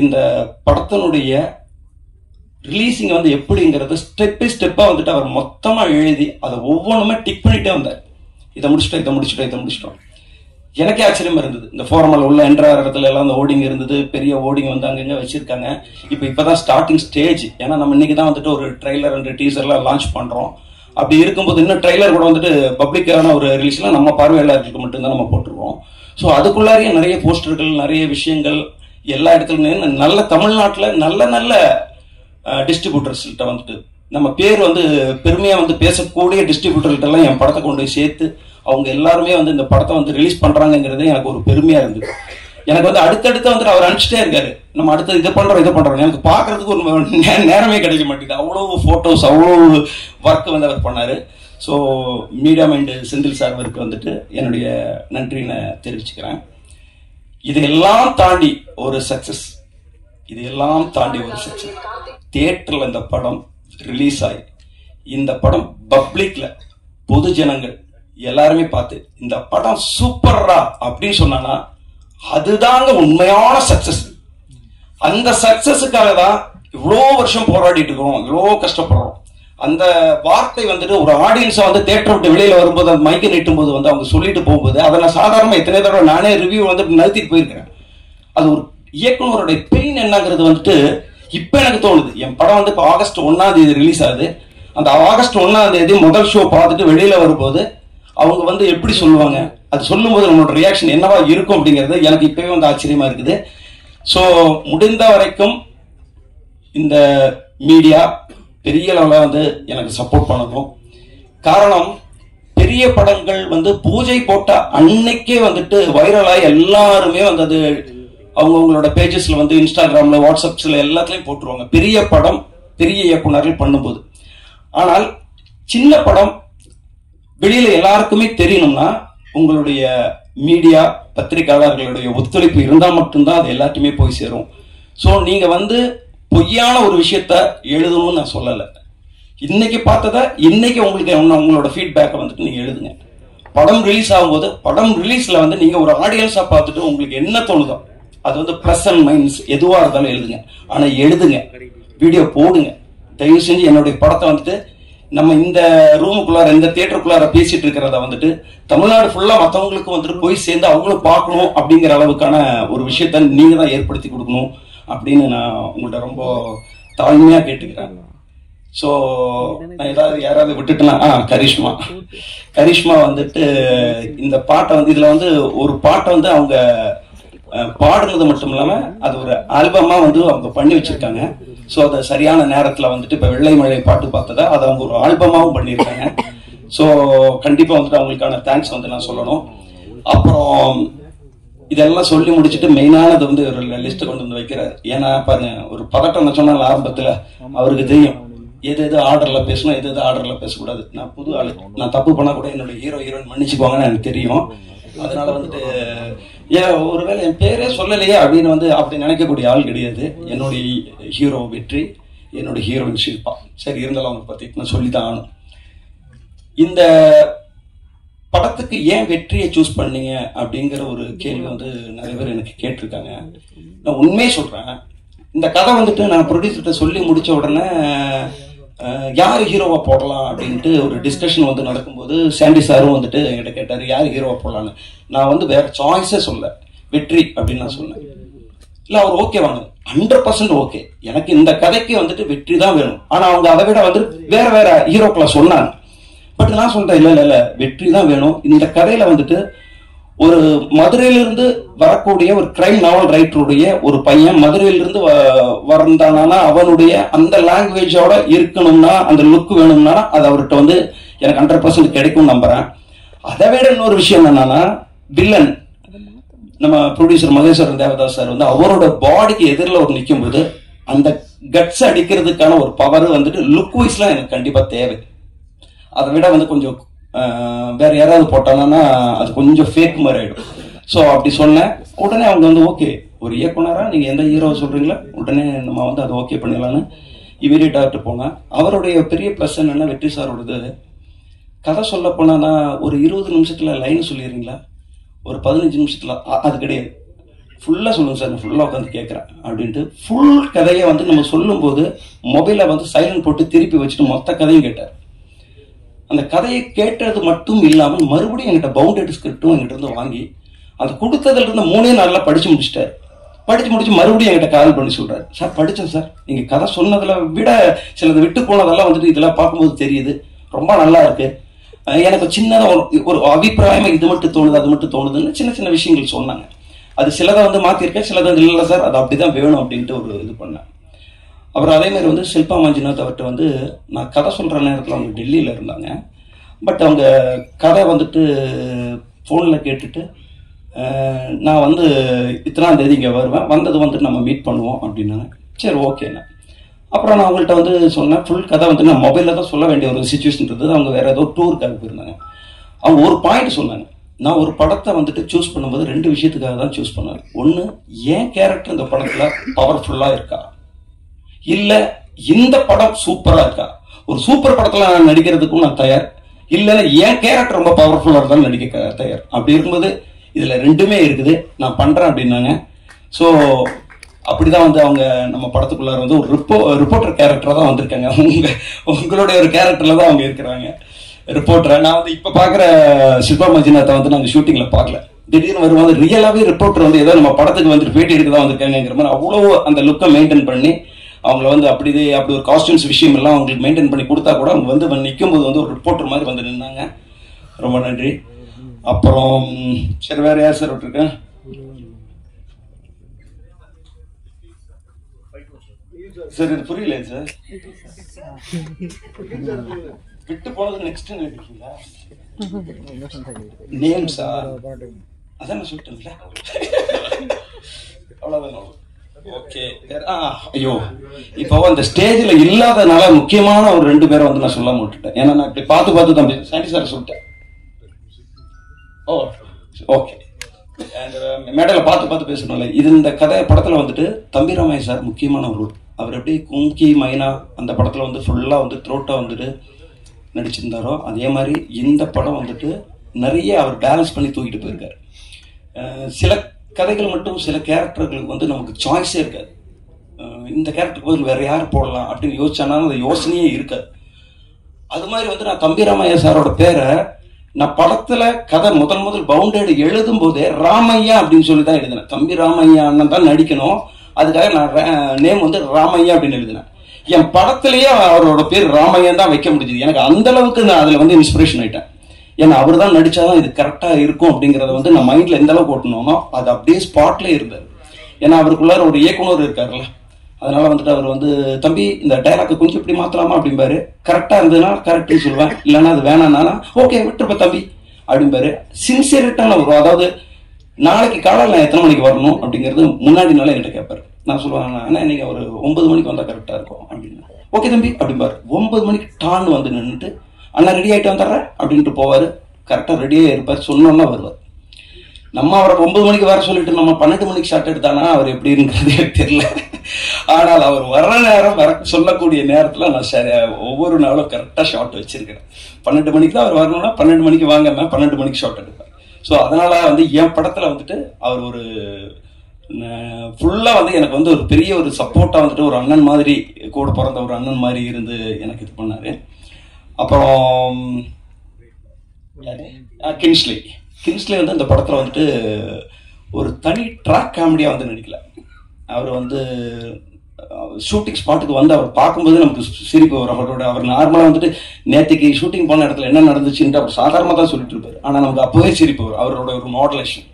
Speaker 5: இந்த படத்தினுடைய ரிலீஸிங் வந்து எப்படிங்கிறது ஸ்டெப் பை ஸ்டெப்பாக வந்துட்டு அவர் மொத்தமாக எழுதி அதை ஒவ்வொன்றுமே டிக் பண்ணிட்டே வந்தார். இதை முடிச்சிட்டோம். எனக்கே ஆச்சரியமா இருந்தது. இந்த ஃபார்மல் உள்ள என்ட்ராகிற இடத்துல எல்லாம் அந்த ஓடிங் இருந்தது, பெரிய ஓடிங் வந்து அங்கங்க வச்சிருக்காங்க. இப்பதான் ஸ்டார்டிங் ஸ்டேஜ். ஏன்னா நம்ம இன்னைக்கு தான் வந்துட்டு ஒரு ட்ரெய்லர் அண்ட் டீசர்லாம் லான்ச் பண்றோம். அப்படி இருக்கும்போது இன்னும் ட்ரெய்லர் கூட வந்துட்டு பப்ளிக்கான ஒரு ரிலீஸ்லாம் நம்ம பார்வையாளர்களுக்கு மட்டும்தான் நம்ம போட்டுருவோம். ஸோ அதுக்குள்ளாரியே நிறைய போஸ்டர்கள், நிறைய விஷயங்கள் எல்லா இடத்துலையும் நல்ல தமிழ்நாட்டில் நல்ல டிஸ்ட்ரிபியூட்டர்ஸ்கிட்ட வந்துட்டு நம்ம பேர் வந்து பெருமையா வந்து பேசக்கூடிய டிஸ்ட்ரிபியூட்டர்கிட்ட எல்லாம் என் படத்தை கொண்டு போய் சேர்த்து அவங்க எல்லாருமே வந்து இந்த படத்தை வந்து ரிலீஸ் பண்றாங்கிறது எனக்கு ஒரு பெருமையா இருந்தது. எனக்கு வந்து அடுத்தடுத்து வந்துட்டு அவர் அனுப்பிச்சிட்டே இருக்காரு, நம்ம அடுத்து இதை பண்றோம். எனக்கு பாக்குறதுக்கு ஒரு நேரமே கிடைக்க மாட்டேங்குது. அவ்வளவு போட்டோஸ், அவ்வளவு ஒர்க் வந்து அவர் பண்ணாரு. So media mind Senthil sir அவருக்கு வந்துட்டு என்னுடைய நன்றி நான் தெரிவிச்சுக்கிறேன். இதையெல்லாம் தாண்டி ஒரு சக்சஸ், தியேட்டர்ல இந்த படம் ரிலீஸ் ஆகி இந்த படம் பப்ளிக்ல பொது ஜனங்கள் எல்லாருமே பார்த்து இந்த படம் சூப்பர்ரா அப்படின்னு சொன்னானா அதுதாங்க உண்மையான சக்சஸ். அந்த சக்சஸுக்காக தான் இவ்வளோ வருஷம் போராடிட்டு இருக்கோம், இவ்வளோ கஷ்டப்படுறோம். அந்த வார்த்தை வந்துட்டு ஒரு ஆடியன்ஸை வந்து தியேட்டர் விட்டு வெளியில வரும்போது அந்த மைக்கை நீட்டும் போது வந்து அவங்க சொல்லிட்டு போகும்போது அதை நான் சாதாரண எத்தனை தடவை நானே ரிவ்யூ வந்து நிறுத்திட்டு போயிருக்கிறேன். அது ஒரு இயக்குனருடைய பெயின் என்னங்கிறது வந்துட்டு இப்ப எனக்கு தோணுது. என் படம் வந்து இப்போ ஆகஸ்ட் 1ஆம் தேதி ரிலீஸ் ஆகுது. அந்த ஆகஸ்ட் 1ஆம் தேதி முதல் ஷோ பார்த்துட்டு வெளியில வரும்போது அவங்க வந்து எப்படி சொல்லுவாங்க, அது சொல்லும் போது நம்மளோட ரியாக்ஷன் என்னவா இருக்கும் அப்படிங்கிறது எனக்கு இப்பவே வந்து ஆச்சரியமா இருக்குது. ஸோ முடிந்த வரைக்கும் இந்த மீடியா பெரிய லெவலில் வந்து எனக்கு சப்போர்ட் பண்ணணும். காரணம், பெரிய படங்கள் வந்து பூஜை போட்ட அன்னைக்கே வந்துட்டு வைரலாகி எல்லாருமே வந்து அது அவங்களோட பேஜஸ்ல வந்து இன்ஸ்டாகிராம்ல வாட்ஸ்அப்ஸ்ல எல்லாத்துலயும் போட்டுருவாங்க, பெரிய படம் பெரிய இயக்குனர்கள் பண்ணும்போது. ஆனால் சின்ன படம் வெளியில எல்லாருக்குமே தெரியணும்னா உங்களுடைய மீடியா பத்திரிகையாளர்களுடைய ஒத்துழைப்பு இருந்தால் மட்டும்தான் அது எல்லாத்தையுமே போய் சேரும். ஸோ நீங்க வந்து பொய்யான ஒரு விஷயத்த எழுதணும்னு நான் சொல்லலை. இன்னைக்கு பார்த்ததை இன்னைக்கு உங்களுக்கு உங்களோட ஃபீட்பேக்கை வந்துட்டு நீங்க எழுதுங்க. படம் ரிலீஸ் ஆகும்போது படம் ரிலீஸ்ல வந்து நீங்க ஒரு ஆடியன்ஸா பார்த்துட்டு உங்களுக்கு என்ன தோணுதோ அது வந்து பிளஸ் அண்ட் மைனஸ் எதுவா இருந்தாலும் எழுதுங்க. ஆனா எழுதுங்க, வீடியோ போடுங்க. தயவு செஞ்சு என்னுடைய படத்தை வந்துட்டு நம்ம இந்த ரூமுக்குள்ளார இந்த தியேட்டருக்குள்ளார பேசிட்டு இருக்கிறத வந்துட்டு தமிழ்நாடு ஃபுல்லா மற்றவங்களுக்கு வந்துட்டு போய் சேர்ந்து அவங்களும் பார்க்கணும் அப்படிங்கிற அளவுக்கான ஒரு விஷயத்த நீங்க தான் ஏற்படுத்தி கொடுக்கணும் அப்படின்னு நான் உங்கள்கிட்ட ரொம்ப தாழ்மையா கேட்டுக்கிறேன். ஸோ நான் யாராவது விட்டுட்டுனா கரிஷ்மா வந்துட்டு இந்த பாட்டை வந்து இதுல வந்து ஒரு பாட்டை வந்து அவங்க பாடுறது மட்டும் இல்லாம அது ஒரு ஆல்பமா வந்து அவங்க பண்ணி வச்சிருக்காங்க. ஸோ அதை சரியான நேரத்துல வந்துட்டு இப்ப வெள்ளை மழை பாட்டு பார்த்ததா அதை அவங்க ஒரு ஆல்பமாவும் பண்ணியிருக்காங்க. ஸோ கண்டிப்பா வந்துட்டு அவங்களுக்கான தேங்க்ஸ் வந்து நான் சொல்லணும். அப்புறம் இதெல்லாம் சொல்லி முடிச்சுட்டு மெயினானது வந்து ஒரு லிஸ்ட் கொண்டு வந்து வைக்கிறார். ஏன்னா பாருங்க, ஒரு பதட்டம் சொன்னால ஆரம்பத்துல அவருக்கு தெரியும் எது எது ஆர்டர்ல பேசணும், எது எது ஆர்டர்ல பேசக்கூடாது. நான் புது ஆளு, நான் தப்பு பண்ணா கூட என்னோட ஹீரோயின் மன்னிச்சுக்குவாங்கன்னு எனக்கு தெரியும். அதனால வந்துட்டு ஏன் ஒருவேளை என் பேரே சொல்லலையே அப்படின்னு வந்து அப்படி நினைக்கக்கூடிய ஆள் கிடையாது. என்னுடைய ஹீரோ வெற்றி, என்னோட ஹீரோயின் ஷில்பா. சரி, இருந்தாலும் அவங்க பத்தி நான் சொல்லிதான் ஆகணும். இந்த படத்துக்கு ஏன் வெற்றியை சூஸ் பண்ணீங்க அப்படிங்கிற ஒரு கேள்வி வந்து நிறைய பேர் எனக்கு கேட்டிருக்காங்க. நான் உண்மையே சொல்றேன், இந்த கதை வந்துட்டு நான் ப்ரொடியூசர்கிட்ட சொல்லி முடிச்ச உடனே யார் ஹீரோவா போடலாம் அப்படின்ட்டு ஒரு டிஸ்கஷன் வந்து நடக்கும்போது சாண்டி சாரும் வந்துட்டு என்கிட்ட கேட்டாரு யார் ஹீரோவா போடலான்னு. நான் வந்து வேற சாய்ஸே சொல்ல, வெற்றி அப்படின்னு நான் சொன்னேன். இல்ல அவர் ஓகே வாங்க, 100% ஓகே, எனக்கு இந்த கதைக்கு வந்துட்டு வெற்றி தான் வேணும். ஆனா அவங்க அதை விட வந்து வேற வேற ஹீரோக்களை சொன்னாங்க. பட் நான் சொல்றேன் இல்ல வெற்றி தான் வேணும். இந்த கதையில வந்துட்டு ஒரு மதுரையிலிருந்து வரக்கூடிய ஒரு கிரைம் நாவல் ரைட்டருடைய ஒரு பையன் மதுரையிலிருந்து வந்தானா அவனுடைய அந்த லாங்குவேஜோட இருக்கணும்னா அந்த லுக் வேணும்னா அது அவர்கிட்ட வந்து எனக்கு 100% கிடைக்கும் நம்புறேன். அதை விட இன்னொரு விஷயம் என்னன்னா, வில்லன் நம்ம ப்ரொடியூசர் மகேஸ்வரன் தேவதாஸ் சார் வந்து அவரோட பாடிக்கு எதிரில் ஒரு நிற்கும் போது அந்த கட்ஸ் அடிக்கிறதுக்கான ஒரு பவர் வந்துட்டு லுக் வைஸ்லாம் எனக்கு கண்டிப்பா தேவை. அதை விட வந்து கொஞ்சம் வேற யாராவது போட்டாங்கன்னா அது கொஞ்சம் ஃபேக் மாதிரி ஆயிடும். ஸோ அப்படி சொன்னேன். உடனே அவங்க வந்து ஓகே, ஒரு இயக்குனரா நீங்க எந்த ஹீரோ சொல்றீங்களா, உடனே நம்ம வந்து அதை ஓகே பண்ணிடலான்னு இமீடியட்டாகிட்டு போனேன். அவருடைய பெரிய ப்ளஸ் என்னன்னா, வெற்றி சாரோடது கதை சொல்ல போனா ஒரு 20 நிமிஷத்துல லைன் சொல்லிடுறீங்களா, ஒரு 15 நிமிஷத்துல அது கிடையாது, ஃபுல்லா சொல்லுங்க சார், நான் ஃபுல்லா உட்காந்து கேட்கறேன் அப்படின்ட்டு ஃபுல் கதையை வந்து நம்ம சொல்லும் போது மொபைலை வந்து சைலண்ட் போட்டு திருப்பி வச்சுட்டு மொத்த கதையும் கேட்டார். அந்த கதையை கேட்டது மட்டும் இல்லாமல் மறுபடியும் என்கிட்ட பவுண்டட் ஸ்கிரிப்டும் என்கிட்ட இருந்து வாங்கி அந்த கொடுத்ததுல இருந்து 3 நாள்ல படிச்சு முடிச்சிட்டாரு. படிச்சு முடிச்சு மறுபடியும் என்கிட்ட கால் பண்ணி சொல்றாரு, சார் படிச்சேன் சார், நீங்க கதை சொன்னதுல விட சிலது விட்டு போனதெல்லாம் வந்துட்டு இதெல்லாம் பார்க்கும்போது தெரியுது, ரொம்ப நல்லா இருக்கு, எனக்கு சின்னதா ஒரு அபிப்பிராயமா இது மட்டும் தோணுது அது மட்டும் தோணுதுன்னு சின்ன சின்ன விஷயங்கள் சொன்னாங்க. அது சிலதை வந்து மாத்திருக்கேன், சிலதை இல்லை சார் அது அப்படிதான் வேணும் அப்படின்ட்டு ஒரு இது பண்ணேன். அப்புறம் அதே மாதிரி வந்து ஷில்பா மஞ்சுநாத் அவர்கிட்ட வந்து நான் கதை சொல்ற நேரத்தில் அவங்க டெல்லியில இருந்தாங்க. பட் அவங்க கதை வந்துட்டு ஃபோனில் கேட்டுட்டு நான் வந்து இத்தனாம் தேதி இங்கே வருவேன், வந்தது வந்துட்டு நம்ம மீட் பண்ணுவோம் அப்படின்னாங்க. சரி ஓகேண்ணா. அப்புறம் நான் அவங்கள்ட்ட வந்து சொன்னேன், ஃபுல் கதை வந்து நான் மொபைலில் தான் சொல்ல வேண்டிய ஒரு சுச்சுவேஷன் இருந்தது. அவங்க வேற ஏதோ டூருக்காக போயிருந்தாங்க. அவங்க ஒரு பாயிண்ட் சொன்னாங்க, நான் ஒரு படத்தை வந்துட்டு சூஸ் பண்ணும்போது 2 விஷயத்துக்காக தான் சூஸ் பண்ணேன். ஒன்று, என் கேரக்டர் இந்த படத்தில் பவர்ஃபுல்லாக இருக்கா, இல்ல இந்த படம் சூப்பரா இருக்கா. ஒரு சூப்பர் படத்துல நான் நடிக்கிறதுக்கும் நான் தயார், இல்லைன்னா என் கேரக்டர் ரொம்ப பவர்ஃபுல்லா இருந்தாலும் நடிக்க தயார். அப்படி இருக்கும்போது இதுல 2மே இருக்குது, நான் பண்றேன் அப்படின்னாங்க. ஸோ அப்படிதான் வந்து அவங்க நம்ம படத்துக்குள்ளார வந்து ஒரு ரிப்போர்ட்டர் கேரக்டரா தான் வந்திருக்காங்க. உங்களுடைய ஒரு கேரக்டர்ல தான் அவங்க இருக்கிறாங்க, ரிப்போர்ட்டரை. நான் வந்து இப்ப பாக்குற ஷில்பா மஞ்சுநாத்தை வந்து நாங்க ஷூட்டிங்ல பார்க்கல, திடீர்னு வருவாங்க ரியலாவே ரிப்போர்ட்டர் வந்து ஏதோ நம்ம படத்துக்கு வந்துட்டு பேட்டி எடுக்க தான் வந்திருக்காங்கிற மாதிரி அவ்வளவு அந்த லுக்கை மெயின்டைன் பண்ணி அவங்கள வந்து அப்படி ஒரு காஸ்டியூம்ஸ் விஷயம் எல்லாம் அவங்களுக்கு மெயின்டைன் பண்ணி கொடுத்தா கூட அவங்க வந்து நிற்கும் போது வந்து ஒரு ரிப்போர்ட்டர் மாதிரி வந்து நின்னாங்க. ரொம்ப நன்றி. அப்புறம் சரி, வேற யார் சார் விட்டுருக்கேன்? சார் இது புரியல சார். விட்டு போனது நெக்ஸ்ட் நினைக்கிறீங்களா? நேம்ஸா? அதான் நான் சொல்லிட்டேன்ல. அவ்வளவுதான். ஓகே. ஐயோ, இப்போ அந்த ஸ்டேஜ்ல இல்லாதனால முக்கியமான ஒரு 2 பேரை வந்து நான் சொல்லாம விட்டுட்டேன். ஏன்னா நான் இப்படி பார்த்து தம்பி சாண்டி சார் சொல்லிட்டேன். ஓ ஓகே. மேடையில பார்த்து பேசணும்ல. இது இந்த கதை படத்துல வந்துட்டு தம்பிராமையா சார் முக்கியமான ஒரு ரோல். அவர் எப்படி கும்கி மைனா அந்த படத்துல வந்து ஃபுல்லா வந்து த்ரோட்டா வந்துட்டு நடிச்சிருந்தாரோ அதே மாதிரி இந்த படம் வந்துட்டு நிறைய அவர் பேலன்ஸ் பண்ணி தூக்கிட்டு போயிருக்காரு. சில கதைகள் மட்டும் சில கேரக்டர்களுக்கு வந்து நமக்கு சாய்ஸே இருக்காது. இந்த கேரக்டருக்கு பதில் வேற யார் போடலாம் அப்படின்னு யோசிச்சானா அந்த யோசனையே இருக்காது. அது மாதிரி வந்து நான் தம்பிராமையா சாரோட பேரை நான் படத்துல கதை முதல் பவுண்டேடு எழுதும் போதே ராமையா அப்படின்னு சொல்லி தான் எழுதினேன். தம்பி ராமையா அண்ணன் தான் நடிக்கணும், அதுக்காக நான் நேம் வந்து ராமையா அப்படின்னு எழுதினேன். என் படத்திலேயே அவரோட பேர் ராமையா தான் வைக்க முடிஞ்சது. எனக்கு அந்த அளவுக்கு நான் அதுல வந்து இன்ஸ்பிரேஷன் ஆயிட்டேன். ஏன்னா அவர் தான் நடிச்சாதான் இது கரெக்டா இருக்கும் அப்படிங்கறத வந்து நான் மைண்ட்ல எந்த அளவுக்கு ஓட்டணுமோ அது அப்படியே ஸ்பாட்ல இருந்தார். ஏன்னா அவருக்குள்ளார ஒரு இயக்குனர் இருக்காருல்ல, அதனால வந்துட்டு அவர் வந்து தம்பி இந்த டைலாக் கொஞ்சம் இப்படி மாத்தலாமா அப்படிம்பாரு. கரெக்டா இருந்ததுன்னா கரெக்ட்னு சொல்லுவேன், இல்லைன்னா அது வேணாம்னா ஓகே விட்டுருப்ப தம்பி அப்படிம்பாரு. சின்சியரிட்டான வரும். அதாவது நாளைக்கு காலையில் நான் எத்தனை மணிக்கு வரணும் அப்படிங்கிறது முன்னாடி நாளே என்கிட்ட கேட்பாரு. நான் சொல்லுவேன் அண்ணா இன்னைக்கு ஒரு 9 மணிக்கு வந்தா கரெக்டா இருக்கும் அப்படின்னு. ஓகே தம்பி அப்படிம்பாரு. 9 மணிக்கு டான்னு வந்து நின்றுட்டு அண்ணா ரெடி ஆகிட்டு வந்துடுறேன் அப்படின்ட்டு போவாரு. கரெக்டா ரெடியாக இருப்பார், சொன்னோன்னா வருவார். நம்ம அவரை 9 மணிக்கு வர சொல்லிட்டு நம்ம 12 மணிக்கு ஷார்ட் எடுத்தானா அவர் எப்படி இருக்கிறது எனக்கு தெரியல. ஆனால் அவர் வர்ற நேரம் வர சொல்லக்கூடிய நேரத்துல நான் ஒவ்வொரு நாளும் கரெக்டா ஷார்ட் வச்சிருக்கேன். 12 மணிக்கு தான் அவர் வரணும்னா 12 மணிக்கு வாங்க 12 மணிக்கு ஷார்ட் எடுப்பேன். ஸோ அதனால வந்து என் படத்துல வந்துட்டு அவர் ஒரு ஃபுல்லா வந்து எனக்கு வந்து ஒரு பெரிய ஒரு சப்போர்ட்டா வந்துட்டு ஒரு அண்ணன் மாதிரி, கூட பிறந்த ஒரு அண்ணன் மாதிரி இருந்து எனக்கு இது பண்ணாரு. அப்புறம் கின்ஸ்லி வந்து இந்த படத்துல வந்துட்டு ஒரு தனி ட்ராக் காமெடியா வந்து நடிக்கல. அவர் வந்து ஷூட்டிங் ஸ்பாட்டுக்கு வந்து அவர் பார்க்கும்போது நமக்கு சிரிப்பு வரும். அவர் நார்மலா வந்துட்டு நேற்றுக்கு ஷூட்டிங் போன இடத்துல என்ன நடந்துச்சுன்ட்டு அவர் சாதாரணமா தான் சொல்லிட்டு இருப்பாரு. ஆனா நமக்கு அப்பவே சிரிப்பு வரும், அவரோட ஒரு மாடுலேஷன்.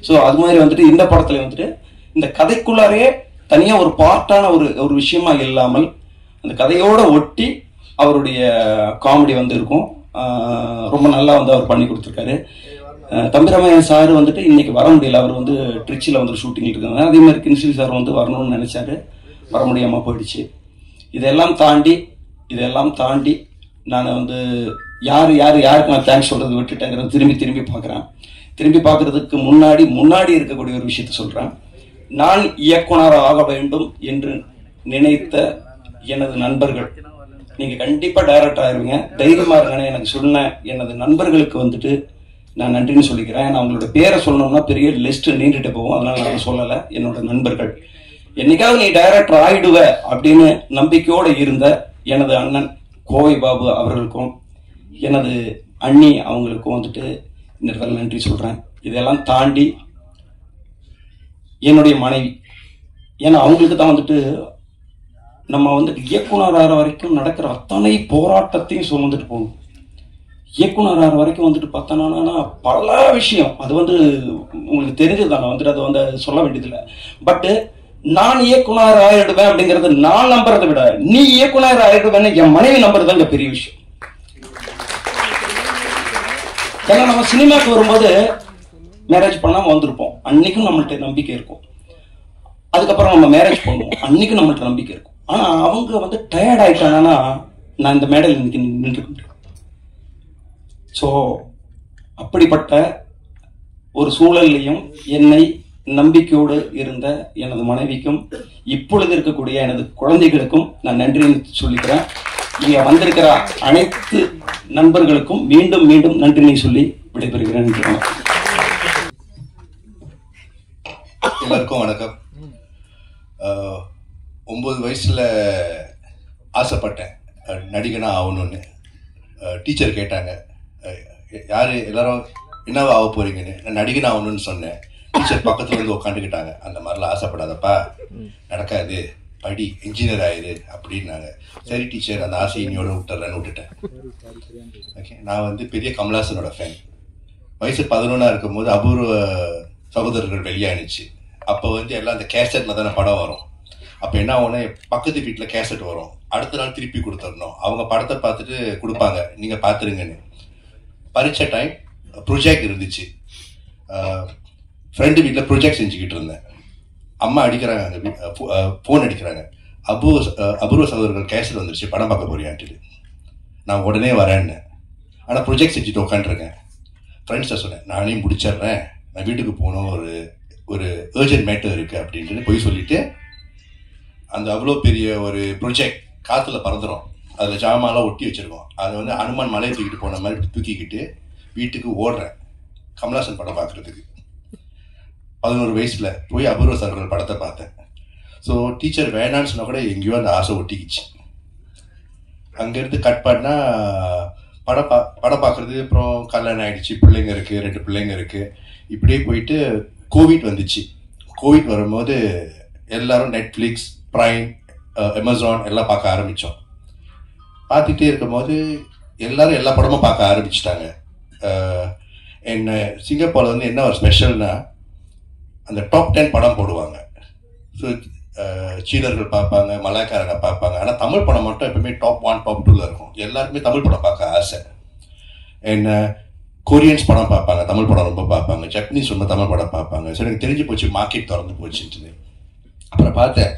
Speaker 5: ஸோ அது மாதிரி வந்துட்டு இந்த படத்துல வந்துட்டு இந்த கதைக்குள்ளாரே தனியா ஒரு பார்ட்டான ஒரு விஷயமா இல்லாமல் அந்த கதையோட ஒட்டி அவருடைய காமெடி வந்து இருக்கும். ரொம்ப நல்லா வந்து அவர் பண்ணி கொடுத்துருக்காரு. தம்பிராமையா சார் வந்துட்டு இன்னைக்கு வர முடியல, அவர் வந்து ட்ரிச்சியில் வந்து ஷூட்டிங் இருக்காங்க. அதே மாதிரி கின்ஸ்லி சார் வந்து வரணும்னு நினைச்சாரு, வர முடியாம போயிடுச்சு. இதெல்லாம் தாண்டி நான் வந்து யாருக்கு நான் தேங்க்ஸ் சொல்றது விட்டுட்டேங்கிறத திரும்பி பார்க்குறேன். திரும்பி பார்க்கறதுக்கு முன்னாடி இருக்கக்கூடிய ஒரு விஷயத்த சொல்றேன். நான் இயக்குனர் ஆக வேண்டும் என்று நினைத்த எனது நண்பர்கள், நீங்க கண்டிப்பா டைரக்டர் ஆயிருவீங்க, தைரியமா இருங்கன்னு எனக்கு சொன்ன எனது நண்பர்களுக்கு வந்துட்டு நான் நன்றின்னு சொல்லிக்கிறேன். நான் அவங்களோட பேரை சொல்லணும்னா பெரிய லிஸ்ட் நீண்டுட்டு போவோம், அதனால நான் சொல்லலை. என்னோட நண்பர்கள், என்னைக்காவது நீ டைரக்டர் ஆயிடுவ அப்படின்னு நம்பிக்கையோட இருந்த எனது அண்ணன் கோவை பாபு அவர்களுக்கும் எனது அண்ணி அவங்களுக்கும் வந்துட்டு இந்த இடத்துல நன்றி சொல்றேன். இதெல்லாம் தாண்டி என்னுடைய மனைவி, ஏன்னா அவங்களுக்கு தான் வந்துட்டு நம்ம வந்து இயக்குனர் ஆகிற வரைக்கும் நடக்கிற அத்தனை போராட்டத்தையும் சுமந்துட்டு போகணும். இயக்குனர் ஆகிற வரைக்கும் வந்துட்டு பார்த்தோன்னா பல விஷயம் அது வந்து உங்களுக்கு தெரிஞ்சதுதானே, வந்துட்டு அதை வந்து சொல்ல வேண்டியதில்லை. பட்டு நான் இயக்குனர் ஆயிடுவேன் அப்படிங்கறது நான் நம்புறதை விட நீ இயக்குனர் ஆயிடுவேன்னு என் மனைவி நம்புறது தான் பெரிய விஷயம். ஏன்னா நம்ம சினிமாக்கு வரும்போது மேரேஜ் பண்ணாம வந்திருப்போம், அன்னைக்கும் நம்மள்ட்ட நம்பிக்கை இருக்கும். அதுக்கப்புறம் நம்ம மேரேஜ் பண்ணுவோம், அன்னைக்கும் நம்மள்ட்ட நம்பிக்கை இருக்கும். ஆனா அவங்க வந்து டயர்ட் ஆயிட்டாங்கன்னா நான் இந்த மேடையில் இன்னைக்கு நின்று முடியும். ஸோ அப்படிப்பட்ட ஒரு சூழல்லையும் என்னை நம்பிக்கையோடு இருந்த எனது மனைவிக்கும் இப்பொழுது இருக்கக்கூடிய எனது குழந்தைகளுக்கும் நான் நன்றின்னு சொல்லிக்கிறேன். இங்க வந்திருக்கிற அனைத்து நண்பர்களுக்கும் மீண்டும் மீண்டும் நன்றினை சொல்லி விடைபெறுகிறேன்.
Speaker 6: எல்லாருக்கும் வணக்கம். 9 வயசுல ஆசைப்பட்டேன் நடிகனா ஆகணும்னு. டீச்சர் கேட்டாங்க யாரு எல்லாரும் என்னவா ஆக போறீங்கன்னு. நான் நடிகனா ஆகணும்னு சொன்னேன். டீச்சர் பக்கத்துல வந்து உட்காந்துக்கிட்டாங்க, அந்த மாதிரிலாம் ஆசைப்படாதப்பா, நடக்காது, படி, இன்ஜினியர் ஆயிரு அப்படின்னாங்க. சரி டீச்சர், அந்த ஆசையை இனியோட விட்டுட்டேன். ஓகே, நான் வந்து பெரிய கமல்ஹாசனோட ஃபேன். வயசு 11 இருக்கும்போது அபூர்வ சகோதரர்கள் வெளியானுச்சு. அப்போ வந்து எல்லாம் அந்த கேசட்ல தானே படம் வரும். அப்போ என்ன ஆகும்னா பக்கத்து வீட்டில் கேசட் வரும், அடுத்த நாள் திருப்பி கொடுத்துடணும். அவங்க படத்தை பார்த்துட்டு கொடுப்பாங்க, நீங்கள் பார்த்துருங்கன்னு. பரீட்சை டைம் ப்ரொஜெக்ட் இருந்துச்சு, ஃப்ரெண்டு வீட்டில் ப்ரொஜெக்ட் செஞ்சுக்கிட்டு இருந்தேன். அம்மா அடிக்கிறாங்க, அங்கே ஃபோன் அடிக்கிறாங்க, அபூர்வ சகோதரர்கள் கேசட் வந்துருச்சு, படம் பார்க்க போறியான்ட்டு. நான் உடனே வரேன்னு, ஆனால் ப்ரொஜெக்ட் செஞ்சுட்டு உட்காந்துருக்கேன். ஃப்ரெண்ட்ஸை சொன்னேன், நானே முடிச்சிட்றேன், நான் வீட்டுக்கு போகணும், ஒரு அர்ஜென்ட் மேட்டர் இருக்குது அப்படின்ட்டு போய் சொல்லிவிட்டு அந்த அவ்வளோ பெரிய ஒரு ப்ரொஜெக்ட் காற்றுல பறந்துடும். அதில் ஜாமான்லாம் ஒட்டி வச்சுருக்கோம். அதை வந்து அனுமான் மலையை தூக்கிட்டு போன மாதிரி தூக்கிக்கிட்டு வீட்டுக்கு ஓடுறேன் கமலாசன் படம் பார்க்குறதுக்கு. 11 வயசில் போய் அபூர்வ சகோதரர்கள் படத்தை பார்த்தேன். ஸோ டீச்சர் வேணான்னு சொன்னால் கூட எங்கேயோ அந்த ஆசை ஒட்டிக்கிச்சு. அங்கேருந்து கட் பண்ணால் படம் பார்க்குறது. அப்புறம் கல்யாணம் ஆகிடுச்சு, பிள்ளைங்க இருக்குது, 2 பிள்ளைங்க இருக்குது. இப்படியே போயிட்டு கோவிட் வந்துச்சு. கோவிட் வரும்போது எல்லாரும் நெட்ஃப்ளிக்ஸ், ப்ரைம், அமேசான் எல்லாம் பார்க்க ஆரம்பித்தோம். பார்த்துட்டே இருக்கும்போது எல்லாரும் எல்லா படமும் பார்க்க ஆரம்பிச்சிட்டாங்க. என்ன சிங்கப்பூரில் வந்து என்ன ஒரு ஸ்பெஷல்னா, அந்த டாப் 10 படம் போடுவாங்க. ஸோ சீனர்கள் பார்ப்பாங்க, மலாய்க்காரங்க பார்ப்பாங்க. ஆனால் தமிழ் படம் மட்டும் எப்பவுமே டாப் 1 டாப் 2ல இருக்கும். எல்லாருக்குமே தமிழ் படம் பார்க்க ஆசை. என்ன கொரியன்ஸ் படம் பார்ப்பாங்க, தமிழ் படம் ரொம்ப பார்ப்பாங்க. ஜப்பனீஸ் ரொம்ப தமிழ் படம் பார்ப்பாங்க. ஸோ எனக்கு தெரிஞ்சு போச்சு, மார்க்கெட் திறந்து போச்சுட்டு. அப்புறம் பார்த்தேன்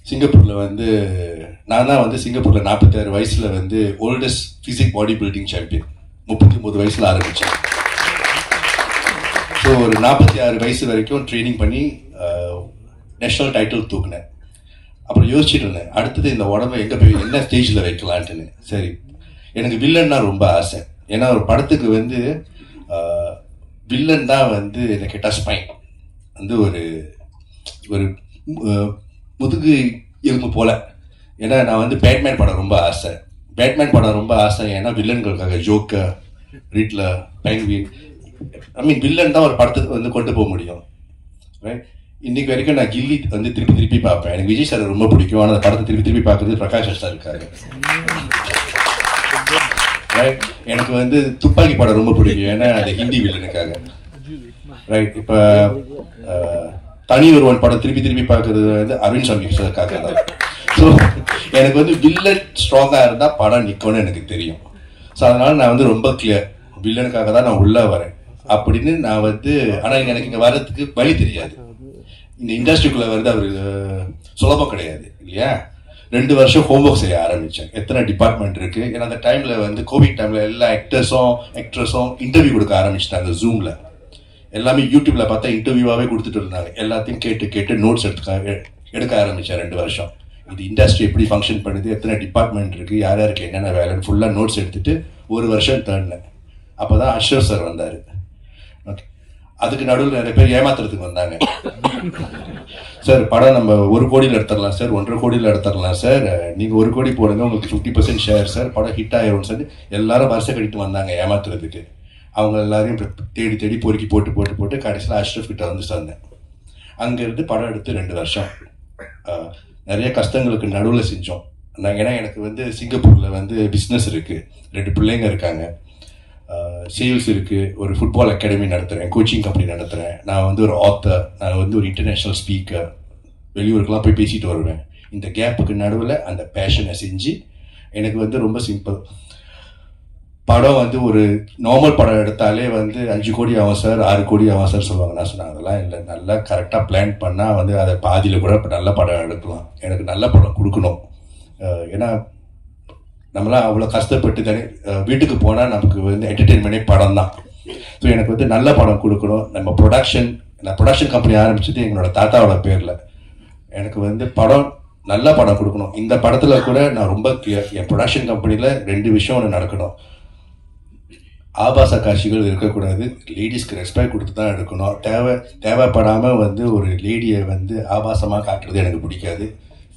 Speaker 6: சிங்கப்பூரில் வந்து நான் தான் வந்து சிங்கப்பூரில் 46 வயசில் வந்து oldest physique body building champion. 39 வயசில் ஆரம்பித்தேன். ஸோ ஒரு 46 வயசு வரைக்கும் ட்ரைனிங் பண்ணி நேஷனல் டைட்டில் தூக்குனேன். அப்புறம் யோசிச்சுட்டு இருந்தேன், அடுத்தது இந்த உடம்பை எங்கே போய் என்ன ஸ்டேஜில் வைக்கலான்ட்டுன்னு. சரி, எனக்கு வில்லன்னா ரொம்ப ஆசை. ஏன்னா ஒரு படத்துக்கு வந்து வில்லன் தான் வந்து என்ன கேட்டால் ஸ்பைன் வந்து ஒரு ஒரு முதுகு எலும்பு போல. ஏன்னா நான் வந்து பேட்மேன் படம் ரொம்ப ஆசை. பேட்மேன் படம் ரொம்ப ஆசை. ஏன்னா வில்லன்களுக்காக ஜோக்கர், ரிட்லர், பெங்குயின், ஐ மீன் வில்லன் தான் ஒரு படத்துக்கு வந்து கொண்டு போக முடியும். ரைட். இன்னைக்கு வரைக்கும் நான் கில்லி வந்து திருப்பி பார்ப்பேன். எனக்கு விஜய் சார் ரொம்ப பிடிக்கும். ஆனால் அந்த படத்தை திருப்பி பார்க்குறது பிரகாஷ் சார் இருக்காரு. ரைட். எனக்கு வந்து துப்பாக்கி படம் ரொம்ப பிடிக்கும். ஏன்னா அது ஹிந்தி வில்லனுக்காக. ரைட். இப்போ தனி ஒருவன் படம் திருப்பி பார்க்கறது வந்து அரவிந்த் சாமி சாருக்காக தான். ஸோ எனக்கு வந்து வில்லன் ஸ்ட்ராங்காக இருந்தால் படம் நிற்கும்னு எனக்கு தெரியும். ஸோ அதனால நான் வந்து ரொம்ப கிளியர், வில்லனுக்காக தான் நான் உள்ளே வரேன் அப்படின்னு நான் வந்து. ஆனால் எனக்கு இங்கே வர்றதுக்கு வழி தெரியாது. இந்த இண்டஸ்ட்ரிக்குள்ளே வருது அவர் சுலபம் கிடையாது இல்லையா. 2 வருஷம் ஹோம்ஒர்க் செய்ய ஆரம்பித்தேன். எத்தனை டிபார்ட்மெண்ட் இருக்குது. ஏன்னா அந்த டைமில் வந்து கோவிட் டைமில் எல்லா ஆக்டர்ஸும் இன்டர்வியூ கொடுக்க ஆரம்பிச்சிட்டாங்க. ஜூமில் எல்லாமே யூடியூப்ல பார்த்தா இன்டர்வியூவாகவே கொடுத்துட்டு இருந்தாங்க. எல்லாத்தையும் கேட்டு நோட்ஸ் எடுக்க ஆரம்பித்தேன் 2 வருஷம். இது இண்டஸ்ட்ரி எப்படி ஃபங்க்ஷன் பண்ணுது, எத்தனை டிபார்ட்மெண்ட் இருக்குது, யார் யாருக்கு என்னென்ன வேலைன்னு ஃபுல்லாக நோட்ஸ் எடுத்துட்டு 1 வருஷம் தேடினேன். அப்போ தான் அஷ்ரஃப் சார் வந்தார். ஓகே, அதுக்கு நடுவில் நிறைய பேர் ஏமாத்துறதுக்கு வந்தாங்க. சார் படம் நம்ம 1 கோடியில் எடுத்துடலாம் சார், 1.5 கோடியில் எடுத்துடலாம் சார், நீங்கள் 1 கோடி போடுங்க, உங்களுக்கு 50% ஷேர் சார், படம் ஹிட் ஆயிரும் சார். எல்லாரும் வருஷம் கழிட்டு வந்தாங்க ஏமாத்துறதுக்கு. அவங்க எல்லாரையும் தேடி பொறுக்கி போட்டு கடைசியில் அஷ்ரஃப் கிட்ட வந்து சேர்ந்தேன். அங்கேருந்து படம் எடுத்து 2 வருஷம் நிறைய கஷ்டங்களுக்கு நடுவில் செஞ்சோம். ஏன்னா எனக்கு வந்து சிங்கப்பூரில் வந்து பிஸ்னஸ் இருக்குது, 2 பிள்ளைங்க இருக்காங்க, சேல்ஸ் இருக்குது, ஒரு ஃபுட்பால் அகாடமி நடத்துகிறேன், கோச்சிங் கம்பெனி நடத்துகிறேன், நான் வந்து ஒரு ஆத்தர், நான் வந்து ஒரு இன்டர்நேஷ்னல் ஸ்பீக்கர், வெளியூருக்கெல்லாம் போய் பேசிட்டு வருவேன். இந்த கேப்புக்கு நடுவில் அந்த பேஷனை செஞ்சு எனக்கு வந்து ரொம்ப சிம்பிள். படம் வந்து ஒரு நார்மல் படம் எடுத்தாலே வந்து 5 கோடி ஆகும் சார், 6 கோடி ஆகும் சார் சொல்லுவாங்க. நான் சொன்னேன் அதெல்லாம் இல்லை, நல்லா கரெக்டாக பிளான் பண்ணால் வந்து அதை பாதியில் கூட இப்போ நல்ல படம் எடுக்கலாம். எனக்கு நல்ல படம் கொடுக்கணும். ஏன்னா நம்மளாம் அவ்வளோ கஷ்டப்பட்டு தானே வீட்டுக்கு போனால் நமக்கு வந்து என்டர்டெயின்மெண்ட்டே படம் தான். ஸோ எனக்கு வந்து நல்ல படம் கொடுக்கணும். நான் ப்ரொடக்ஷன் கம்பெனி ஆரம்பிச்சது எங்களோட தாத்தாவோட பேரில். எனக்கு வந்து நல்ல படம் கொடுக்கணும். இந்த படத்தில் கூட நான் ரொம்ப கிளியர், என் ப்ரொடக்ஷன் கம்பெனியில் 2 விஷயம் ஒன்று நடக்கணும். ஆபாச காட்சிகள் இருக்கக்கூடாது, லேடிஸ்க்கு ரெஸ்பெக்ட் கொடுத்து தான் எடுக்கணும். தேவைப்படாமல் வந்து ஒரு லேடியை வந்து ஆபாசமாக காட்டுறது எனக்கு பிடிக்காது.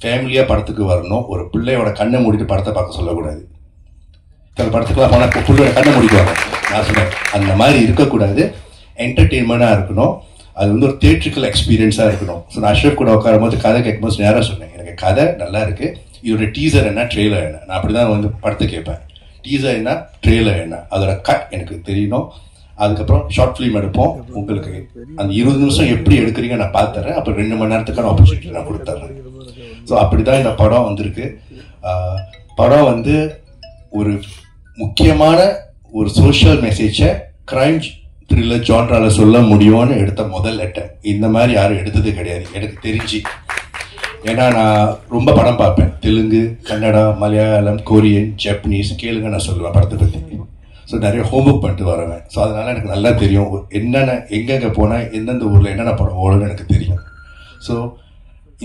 Speaker 6: ஃபேமிலியாக படத்துக்கு வரணும். ஒரு பிள்ளையோட கண்ணை மூடிட்டு படத்தை பார்க்க சொல்லக்கூடாது. சில படத்துக்குலாம் போனால் பிள்ளையோட கண்ணை மூடிக்குவாங்க. நான் சொன்னேன் அந்த மாதிரி இருக்கக்கூடாது. என்டர்டெயின்மெண்ட்டாக இருக்கணும். அது வந்து ஒரு தியேட்ரிக்கல் எக்ஸ்பீரியன்ஸாக இருக்கணும். ஸோ நான் அஷ்ரஃப் கூட உட்காரும் போது கதை கேட்கும்போது நேராக சொன்னேன், எனக்கு கதை நல்லா இருக்குது, இதோட டீசர் என்ன, ட்ரெய்லர் என்ன. நான் அப்படி தான் வந்து படத்தை கேட்பேன். டீசர் என்ன, ட்ரெய்லர் என்ன, அதோட கட் எனக்கு தெரியணும். அதுக்கப்புறம் ஷார்ட் ஃபிலிம் எடுப்போம். உங்களுக்கு அந்த 20 நிமிஷம் எப்படி எடுக்கிறீங்க நான் பார்த்துறேன். அப்புறம் 2 மணி நேரத்துக்கான ஆப்பர்ச்சுனிட்டி நான் கொடுத்துட்றேன். ஸோ அப்படிதான் இந்த படம் வந்திருக்கு. படம் வந்து ஒரு முக்கியமான ஒரு சோஷியல் மெசேஜை கிரைம் த்ரில்லர் ஜான்ரால சொல்ல முடியும்னு எடுத்த முதல் அட்டம். இந்த மாதிரி யாரும் எடுத்தது கிடையாது எனக்கு தெரிஞ்சு. ஏன்னா நான் ரொம்ப படம் பார்ப்பேன். தெலுங்கு, கன்னடா, மலையாளம், கொரியன், ஜப்பனீஸ் கேளுங்க நான் சொல்லுவேன் படத்தை பற்றி. ஸோ நிறைய ஹோம்ஒர்க் பண்ணிட்டு வருவேன். ஸோ அதனால எனக்கு நல்லா தெரியும் என்னென்ன எங்கெங்கே போனால் எந்தெந்த ஊரில் என்னென்ன படம் ஓடுன்னு எனக்கு தெரியும். ஸோ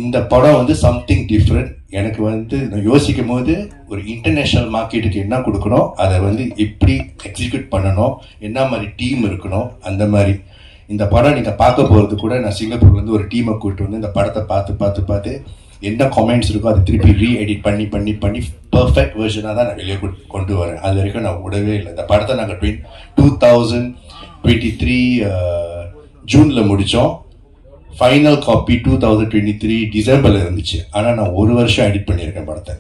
Speaker 6: இந்த படம் வந்து சம்திங் டிஃப்ரெண்ட். எனக்கு வந்து நான் யோசிக்கும் போது ஒரு இன்டர்நேஷ்னல் மார்க்கெட்டுக்கு என்ன கொடுக்கணும், அதை வந்து எப்படி எக்ஸிக்யூட் பண்ணணும், என்ன மாதிரி டீம் இருக்கணும், அந்த மாதிரி. இந்த படம் நீங்கள் பார்க்க போகிறது கூட நான் சிங்கப்பூர்லேருந்து ஒரு டீமை கூப்பிட்டு வந்து இந்த படத்தை பார்த்து என்ன கமெண்ட்ஸ் இருக்கோ அதை திருப்பி ரீஎடிட் பண்ணி பர்ஃபெக்ட் வெர்ஷனாக தான் நான் வெளியே கொண்டு வரேன். அது வரைக்கும் நான் விடவே இல்லை. இந்த படத்தை நாங்கள் 2023 ஜூனில் முடித்தோம். ஃபைனல் காப்பி 2023 டிசம்பர்ல இருந்துச்சு. ஆனால் நான் 1 வருஷம் எடிட் பண்ணியிருக்கேன் படத்தை.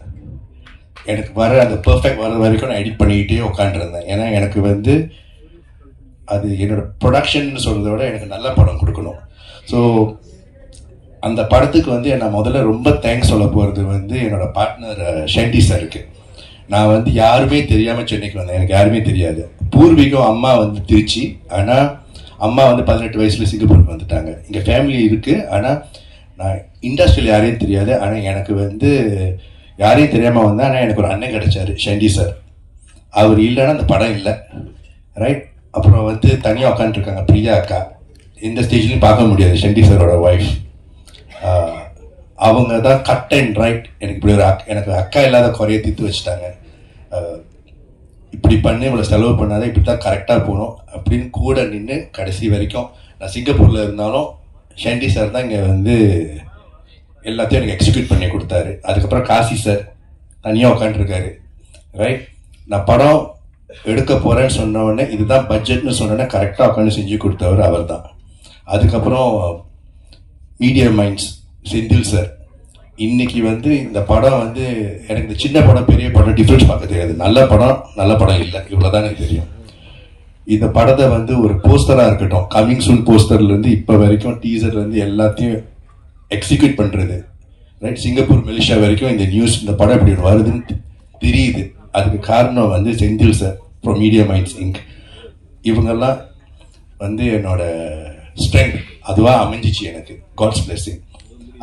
Speaker 6: எனக்கு வர அந்த பர்ஃபெக்ட் வர வரைக்கும் நான் எடிட் பண்ணிக்கிட்டே உட்காந்துருந்தேன். ஏன்னா எனக்கு வந்து அது என்னோட ப்ரொடக்ஷன் சொல்றதை விட எனக்கு நல்ல படம் கொடுக்கணும். ஸோ அந்த படத்துக்கு வந்து நான் முதல்ல ரொம்ப தேங்க்ஸ் சொல்ல போகிறது வந்து என்னோட பார்ட்னர் ஷெண்டி சாருக்கு. நான் வந்து யாருமே தெரியாமல் சென்னைக்கு வந்தேன். எனக்கு யாருமே தெரியாது. பூர்வீகம் அம்மா வந்து திருச்சி. ஆனால் அம்மா வந்து 18 வயசுல சிங்கப்பூருக்கு வந்துட்டாங்க. இங்கே ஃபேமிலி இருக்குது. ஆனால் நான் இண்டஸ்ட்ரியில் யாரையும் தெரியாது. ஆனால் எனக்கு வந்து யாரையும் தெரியாமல் வந்தேன். ஆனால் எனக்கு ஒரு அண்ணன் கிடைச்சாரு, ஷெண்டி சார். அவர் இல்லைன்னா அந்த படம் இல்லை. ரைட். அப்புறம் வந்து தனியாக உட்காந்துருக்காங்க பிரியா அக்கா. எந்த ஸ்டேஜ்லையும் பார்க்க முடியாது. ஷெண்டி சாரோட ஒய்ஃப். அவங்க தான் கட் அண்ட் ரைட். எனக்கு இப்படி ஒரு எனக்கு அக்கா இல்லாத குறைய தீர்த்து வச்சுட்டாங்க. இப்படி பண்ணி இவ்வளோ செலவு பண்ணாதான் இப்படி தான் கரெக்டாக போகணும் அப்படின்னு கூட நின்று கடைசி வரைக்கும். நான் சிங்கப்பூரில் இருந்தாலும் ஷெண்டி சார் தான் இங்கே வந்து எல்லாத்தையும் எனக்கு எக்ஸிக்யூட் பண்ணி கொடுத்தாரு. அதுக்கப்புறம் காசி சார் தனியாக உட்காந்துருக்காரு. ரைட். நான் படம் எடுக்க போகிறேன்னு சொன்ன உடனே இதுதான் பட்ஜெட்னு சொன்னோன்னே கரெக்டாக உட்காந்து செஞ்சு கொடுத்தவர் அவர் தான். அதுக்கப்புறம் மீடியம் மைண்ட்ஸ் செந்தில் சார். இன்னைக்கு வந்து இந்த படம் வந்து எனக்கு இந்த சின்ன படம் பெரிய படம் டிஃப்ரென்ஸ் பார்க்க தெரியாது. நல்ல படம் இல்லை, இவ்வளோதான் எனக்கு தெரியும். இந்த படத்தை வந்து ஒரு போஸ்டராக இருக்கட்டும், கமிங் சூன் போஸ்டர்லேருந்து இப்போ வரைக்கும் டீசர்லேருந்து எல்லாத்தையும் எக்ஸிக்யூட் பண்ணுறது. ரைட். சிங்கப்பூர் மலேசியா வரைக்கும் இந்த நியூஸ் இந்த படம் இப்படி வருதுன்னு தெரியுது. அதுக்கு காரணம் வந்து Senthil sir from Media Minds Inc. இவங்கெல்லாம் வந்து என்னோட ஸ்ட்ரென்த் அதுவாக அமைஞ்சிச்சு எனக்கு. God's blessing.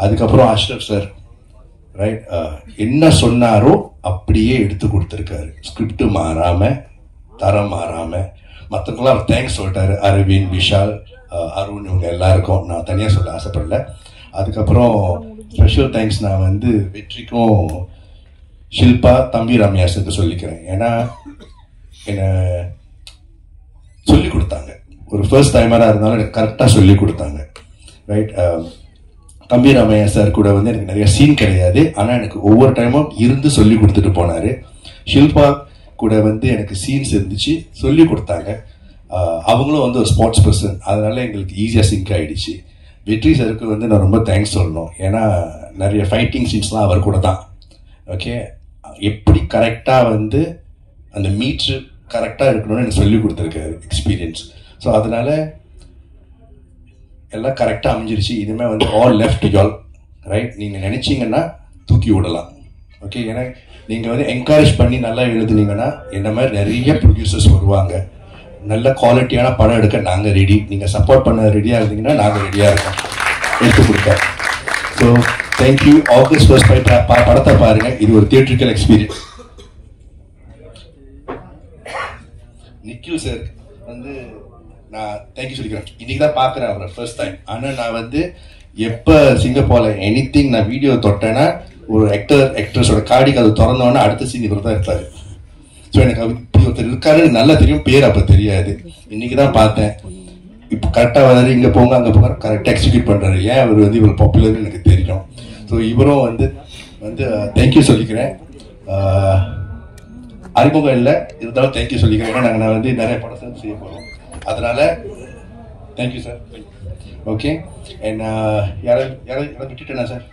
Speaker 6: அதுக்கப்புறம் அஷ்ரப் சார். ரைட். என்ன சொன்னாரோ அப்படியே எடுத்து கொடுத்துருக்காரு. ஸ்கிரிப்ட் மாறாமல், தரம் மாறாமல். மற்றவங்களாம் அவர் தேங்க்ஸ் சொல்லிட்டாரு. அரவிந்த், விஷால், அருண் இவங்க எல்லாருக்கும் நான் தனியாக சொல்ல ஆசைப்படல. அதுக்கப்புறம் ஸ்பெஷல் தேங்க்ஸ் நான் வந்து வெற்றிக்கும் ஷில்பா, தம்பி ராமையாசுக்கு சொல்லிக்கிறேன். ஏன்னா என்னை சொல்லி கொடுத்தாங்க. ஒரு ஃபர்ஸ்ட் டைமராக இருந்தாலும் எனக்கு கரெக்டாக சொல்லி கொடுத்தாங்க. ரைட். தம்பி ராமையா சார் கூட வந்து எனக்கு நிறைய சீன் கிடையாது. ஆனால் எனக்கு ஒவ்வொரு டைமும் இருந்து சொல்லி கொடுத்துட்டு போனார். ஷில்பா கூட வந்து எனக்கு சீன்ஸ் இருந்துச்சு, சொல்லி கொடுத்தாங்க. அவங்களும் வந்து ஒரு ஸ்போர்ட்ஸ் பர்சன். அதனால எங்களுக்கு ஈஸியாக சிங்க் ஆகிடுச்சு. வெற்றி சாருக்கு வந்து நான் ரொம்ப தேங்க்ஸ் சொல்லணும். ஏன்னா நிறைய ஃபைட்டிங் சீன்ஸ்லாம் அவர் கூட தான். ஓகே. எப்படி கரெக்டாக வந்து அந்த மீட்ரு கரெக்டாக இருக்கணும்னு எனக்கு சொல்லி கொடுத்துருக்காரு எக்ஸ்பீரியன்ஸ். ஸோ அதனால எல்லாம் கரெக்டாக அமைஞ்சிருச்சு. இனிமேல் வந்து ஆல் லெஃப்ட் யால். ரைட். நீங்கள் நினச்சிங்கன்னா தூக்கி விடலாம். ஓகே. ஏன்னா நீங்கள் வந்து என்கரேஜ் பண்ணி நல்லா எழுதுனீங்கன்னா என்ன மாதிரி நிறைய ப்ரொடியூசர்ஸ் வருவாங்க. நல்ல குவாலிட்டியான படம் எடுக்க நாங்கள் ரெடி. நீங்கள் சப்போர்ட் பண்ண ரெடியாக இருந்தீங்கன்னா நாங்கள் ரெடியாக இருக்கோம் எடுத்து கொடுக்க. So thank you. ஆகஸ்ட் 1 படத்தை பாருங்கள். இது ஒரு தியேட்ரிக்கல் எக்ஸ்பீரியன்ஸ். நிக்கில் சார் வந்து நான் தேங்க்யூ சொல்லிக்கிறேன். இன்னைக்கு தான் பார்க்குறேன் அவரை ஃபர்ஸ்ட் டைம். ஆனால் நான் வந்து எப்போ சிங்கப்பூரில் எனிதிங் நான் வீடியோ தொட்டேன்னா ஒரு ஆக்ட்ரஸோட கார்டிக்கு அது திறந்தோன்னா அடுத்த சீன் இவர் தான் இருப்பார். ஸோ எனக்கு இப்படி ஒருத்தர் இருக்காருன்னு நல்லா தெரியும், பேர் அப்போ தெரியாது. இன்னைக்கு தான் பார்த்தேன். இப்போ கரெக்டாக வராரு, இங்கே போங்க அங்கே போங்க கரெக்டாக எக்ஸிக்யூட் பண்ணுறாரு. ஏன் அவர் வந்து இவ்வளோ பாப்புலர்னு எனக்கு தெரியும். ஸோ இவரும் வந்து தேங்க்யூ சொல்லிக்கிறேன். அறிமுகம் இல்லை இருந்தாலும் தேங்க்யூ சொல்லிக்கிறேன். ஏன்னா நாங்கள் வந்து நிறைய படம் செய்ய போகிறோம். அதனால தேங்க்யூ சார். ஓகே. அண்ட் யாராவது விட்டுட்டேனா சார்?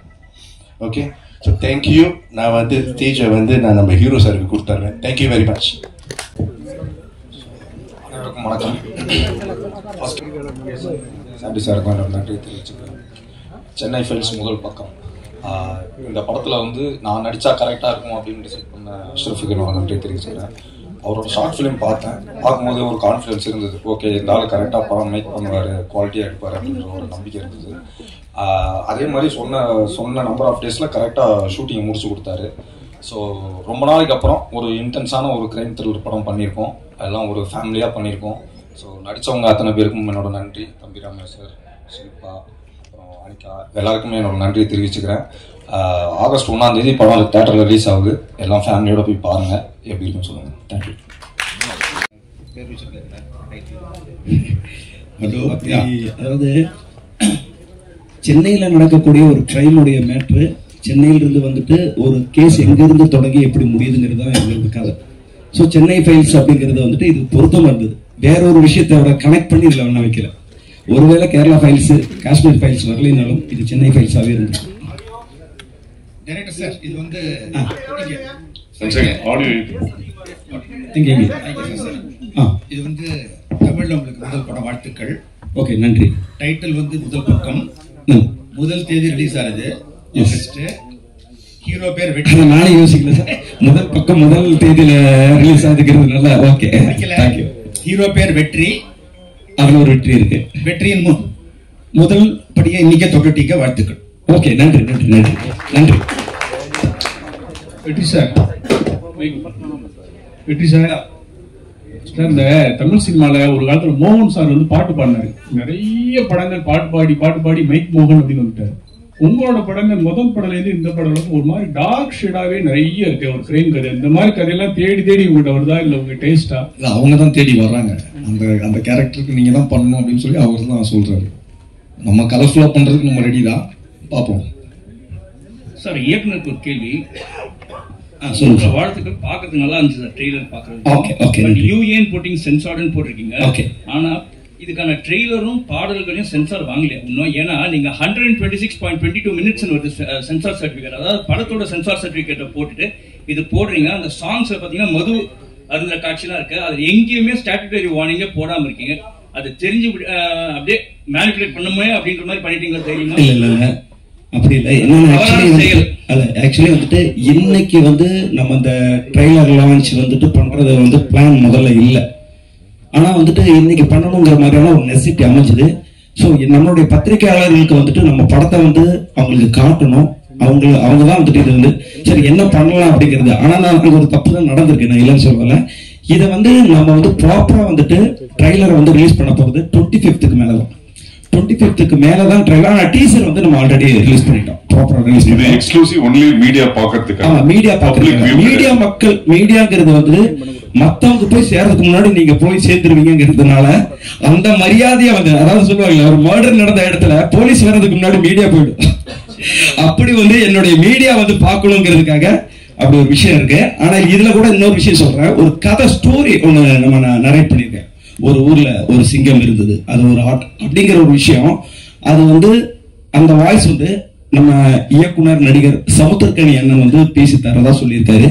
Speaker 6: ஓகே. So thank you. நான் வந்து ஸ்டேஜை வந்து நான் நம்ம ஹீரோ சாருக்கு கொடுத்துட்றேன். Thank you very much.
Speaker 7: அனைவருக்கும் வணக்கம். சாண்டி சாருக்கு நன்றி தெரிவிச்சுக்கிறேன். சென்னை ஃபைல்ஸ் முதல் பக்கம் இந்த படத்தில் வந்து நான் நடித்தா கரெக்டாக இருக்கும் அப்படின்னு டிசைட் பண்ண அஷ்ரஃபுக்கு நான் நன்றி தெரிவிச்சுக்கிறேன். அவரோட ஷார்ட் ஃபிலிம் பார்த்தேன், பார்க்கும்போது ஒரு கான்ஃபிடன்ஸ் இருந்தது. ஓகே, இந்த ஆள் கரெக்டாக படம் மேக் பண்ணுவார், குவாலிட்டியாக எடுப்பார் அப்படின்ற ஒரு நம்பிக்கை இருந்தது. அதே மாதிரி சொன்ன நம்பர் ஆஃப் டேஸில் கரெக்டாக ஷூட்டிங்கை முடிச்சு கொடுத்தாரு. ஸோ ரொம்ப நாளைக்கு அப்புறம் ஒரு இன்டென்ஸான ஒரு கிரைம் த்ரில்லர் படம் பண்ணியிருக்கோம். அதெல்லாம் ஒரு ஃபேமிலியாக பண்ணியிருக்கோம். ஸோ நடித்தவங்க அத்தனை பேருக்கும் என்னோட நன்றி. தம்பி ரமேஷ் சார், ஷில்பா, அப்புறம் அனிகா, எல்லாருக்குமே என்னோட நன்றியை தெரிவிச்சுக்கிறேன். ஆகஸ்ட் 1 படம் தேட்டரில் ரிலீஸ் ஆகுது. எல்லாம் ஃபேமிலியோட போய் பாருங்கள், எப்படி இருக்குன்னு சொல்லுங்கள். தேங்க்யூ.
Speaker 8: அதாவது சென்னையில் நடக்கக்கூடிய ஒரு ட்ரைனுடைய மேட்ரு, சென்னையிலிருந்து வந்துட்டு ஒரு கேஸ் எங்கிருந்து தொடங்கி எப்படி முடியுதுங்கிறது தான் எங்களுக்கு கதை. ஸோ சென்னை ஃபைல்ஸ் அப்படிங்கிறது வந்துட்டு இது பொருத்தமாக இருந்தது. வேற ஒரு விஷயத்தை கனெக்ட் பண்ணி இதில் ஒன்றும் வைக்கல. ஒருவேளை கேரளா ஃபைல்ஸ், காஷ்மீர் ஃபைல்ஸ் வரலைனாலும் இது சென்னை ஃபைல்ஸாகவே இருந்தது.
Speaker 9: டைரக்டர் சார், இது வந்து இது வந்து தமிழ்ல உங்களுக்கு முதல் படம், வாழ்த்துக்கள்.
Speaker 8: ஓகே, நன்றி.
Speaker 9: டைட்டில் வந்து முதல் பக்கம், முதல் தேதி ரிலீஸ் ஆகுது. ஹீரோ பேர் வெற்றி.
Speaker 8: நானே யோசிக்கல சார், முதல் பக்கம் முதல் தேதியில ரிலீஸ் ஆகுதுங்கிறது நல்லா. Okay, thank you.
Speaker 9: ஹீரோ பேர் வெற்றி,
Speaker 8: அதுல ஒரு வெற்றி இருக்கு.
Speaker 9: வெற்றியின் முதல் படியை இன்னைக்கே தொட்டுட்டீங்க, வாழ்த்துக்கள்.
Speaker 8: ஓகே, நன்றி நன்றி நன்றி நன்றி.
Speaker 10: வெற்றி சார், வெற்றி சார், இந்த தமிழ் சினிமால ஒரு காலத்துல மோகன் சார் வந்து பாட்டு பாடினாரு. நிறைய படங்கள் பாட்டு பாடி மைக் மோகன் அப்படின்னு வந்துட்டாரு. உங்களோட படங்கள் முதல் படம்லேருந்து இந்த படம் ஒரு மாதிரி டார்க் ஷேடாவே நிறைய இருக்கு. ஒரு கிரைம் கதை, இந்த மாதிரி கதையெல்லாம் தேடி உங்கள்கிட்ட வருதா, இல்ல உங்க டேஸ்டா?
Speaker 11: இல்ல, அவங்க தான் தேடி வர்றாங்க. அந்த கேரக்டருக்கு நீங்க தான் பண்ணணும் அப்படின்னு சொல்லி அவர் தான் சொல்றாரு. நம்ம கலர்ஃபுல்லா பண்றதுக்கு நம்ம ரெடி தான், பார்ப்போம்.
Speaker 12: சார், இயக்குனருக்கு ஒரு கேள்வி. வாழ்த்துக்கள், பாக்குறதுக்கு நல்லா இருந்துச்சு ட்ரெய்லர் பாக்குறது. யூ ஏன் போட்டிங் சென்சார்டுன்னு போட்டிருக்கீங்க. ஆனா இதுக்கான ட்ரெய்லரும் பாடல்களையும் சென்சார் வாங்கலையா இன்னும்? ஏன்னா நீங்க 126.22 minutes வருது சென்சார் சர்டிபிகேட், அதாவது படத்தோட சென்சார் சர்டிபிகேட்டை போட்டுட்டு இது போடுறீங்க. அந்த சாங்ஸ்ல பாத்தீங்கன்னா மது அருந்த காட்சிலாம் இருக்கு, அது எங்கேயுமே ஸ்டாட்யூட்டரி வார்னிங்கே போடாம இருக்கீங்க. அது தெரிஞ்சு அப்படியே மேனிபுலேட் பண்ணுமே அப்படின்ற மாதிரி பண்ணிட்டீங்களா? தெரியுமா?
Speaker 8: இல்ல அப்படி இல்லை. என்னன்னா ஆக்சுவலி வந்துட்டு இன்னைக்கு வந்து நம்ம இந்த ட்ரெய்லர் லான்ச் வந்துட்டு பண்றது வந்து பிளான் முதல்ல இல்லை. ஆனா வந்துட்டு இன்னைக்கு பண்ணணுங்கிற மாதிரியான ஒரு நெசிட்டி அமைஞ்சுது. ஸோ நம்மளுடைய பத்திரிகையாளர்களுக்கு வந்துட்டு நம்ம படத்தை வந்து அவங்களுக்கு காட்டணும். அவங்க தான் வந்துட்டு இது வந்து சரி என்ன பண்ணலாம் அப்படிங்கிறது. ஆனா நான் அங்க ஒரு தப்பு தான் நடந்திருக்கு, நான் இல்லைன்னு சொல்லல. இதை வந்து நம்ம வந்து ப்ராப்பரா வந்துட்டு ட்ரெய்லரை வந்து ரிலீஸ் பண்ண போறது 25th மேலதான். 25th மேலதான் ட்ரெய்லர். ஆனா டீசர் வந்து நம்ம ஆல்ரெடி ரிலீஸ் பண்ணிட்டோம். ப்ராப்பரா ரிலீஸ் பண்ணி
Speaker 13: எக்ஸ்க்ளூசிவ் ஒன்லி மீடியா பார்க்கிறதுக்கு.
Speaker 8: மீடியா பார்க்கிறதுக்கு, மீடியா மக்கள், மீடியாங்கிறது வந்து மத்தவங்க போய் சேர்றதுக்கு முன்னாடி நீங்க போய் சேர்ந்துருவீங்கிறதுனால அந்த மரியாதையா வந்து, அதாவது சொல்லுவாங்க ஒரு மர்டர் நடந்த இடத்துல போலீஸ் வர்றதுக்கு முன்னாடி மீடியா போயிடும். அப்படி வந்து என்னுடைய மீடியா வந்து பார்க்கணுங்கிறதுக்காக அப்படி ஒரு விஷயம் இருக்கு. ஆனா இதுல கூட இன்னொரு விஷயம் சொல்றேன். ஒரு கதை ஸ்டோரி ஒண்ணு நம்ம நரேட் பண்ணிருக்கேன். ஒரு ஊர்ல ஒரு சிங்கம் இருந்தது, அது ஒரு ஆட் அப்படிங்கிற ஒரு விஷயம். அது வந்து அந்த வாய்ஸ் வந்து நம்ம இயக்குனர் நடிகர் சமுத்திரக்கனி அண்ணன் வந்து பேசி தரதா சொல்லியிருக்காரு.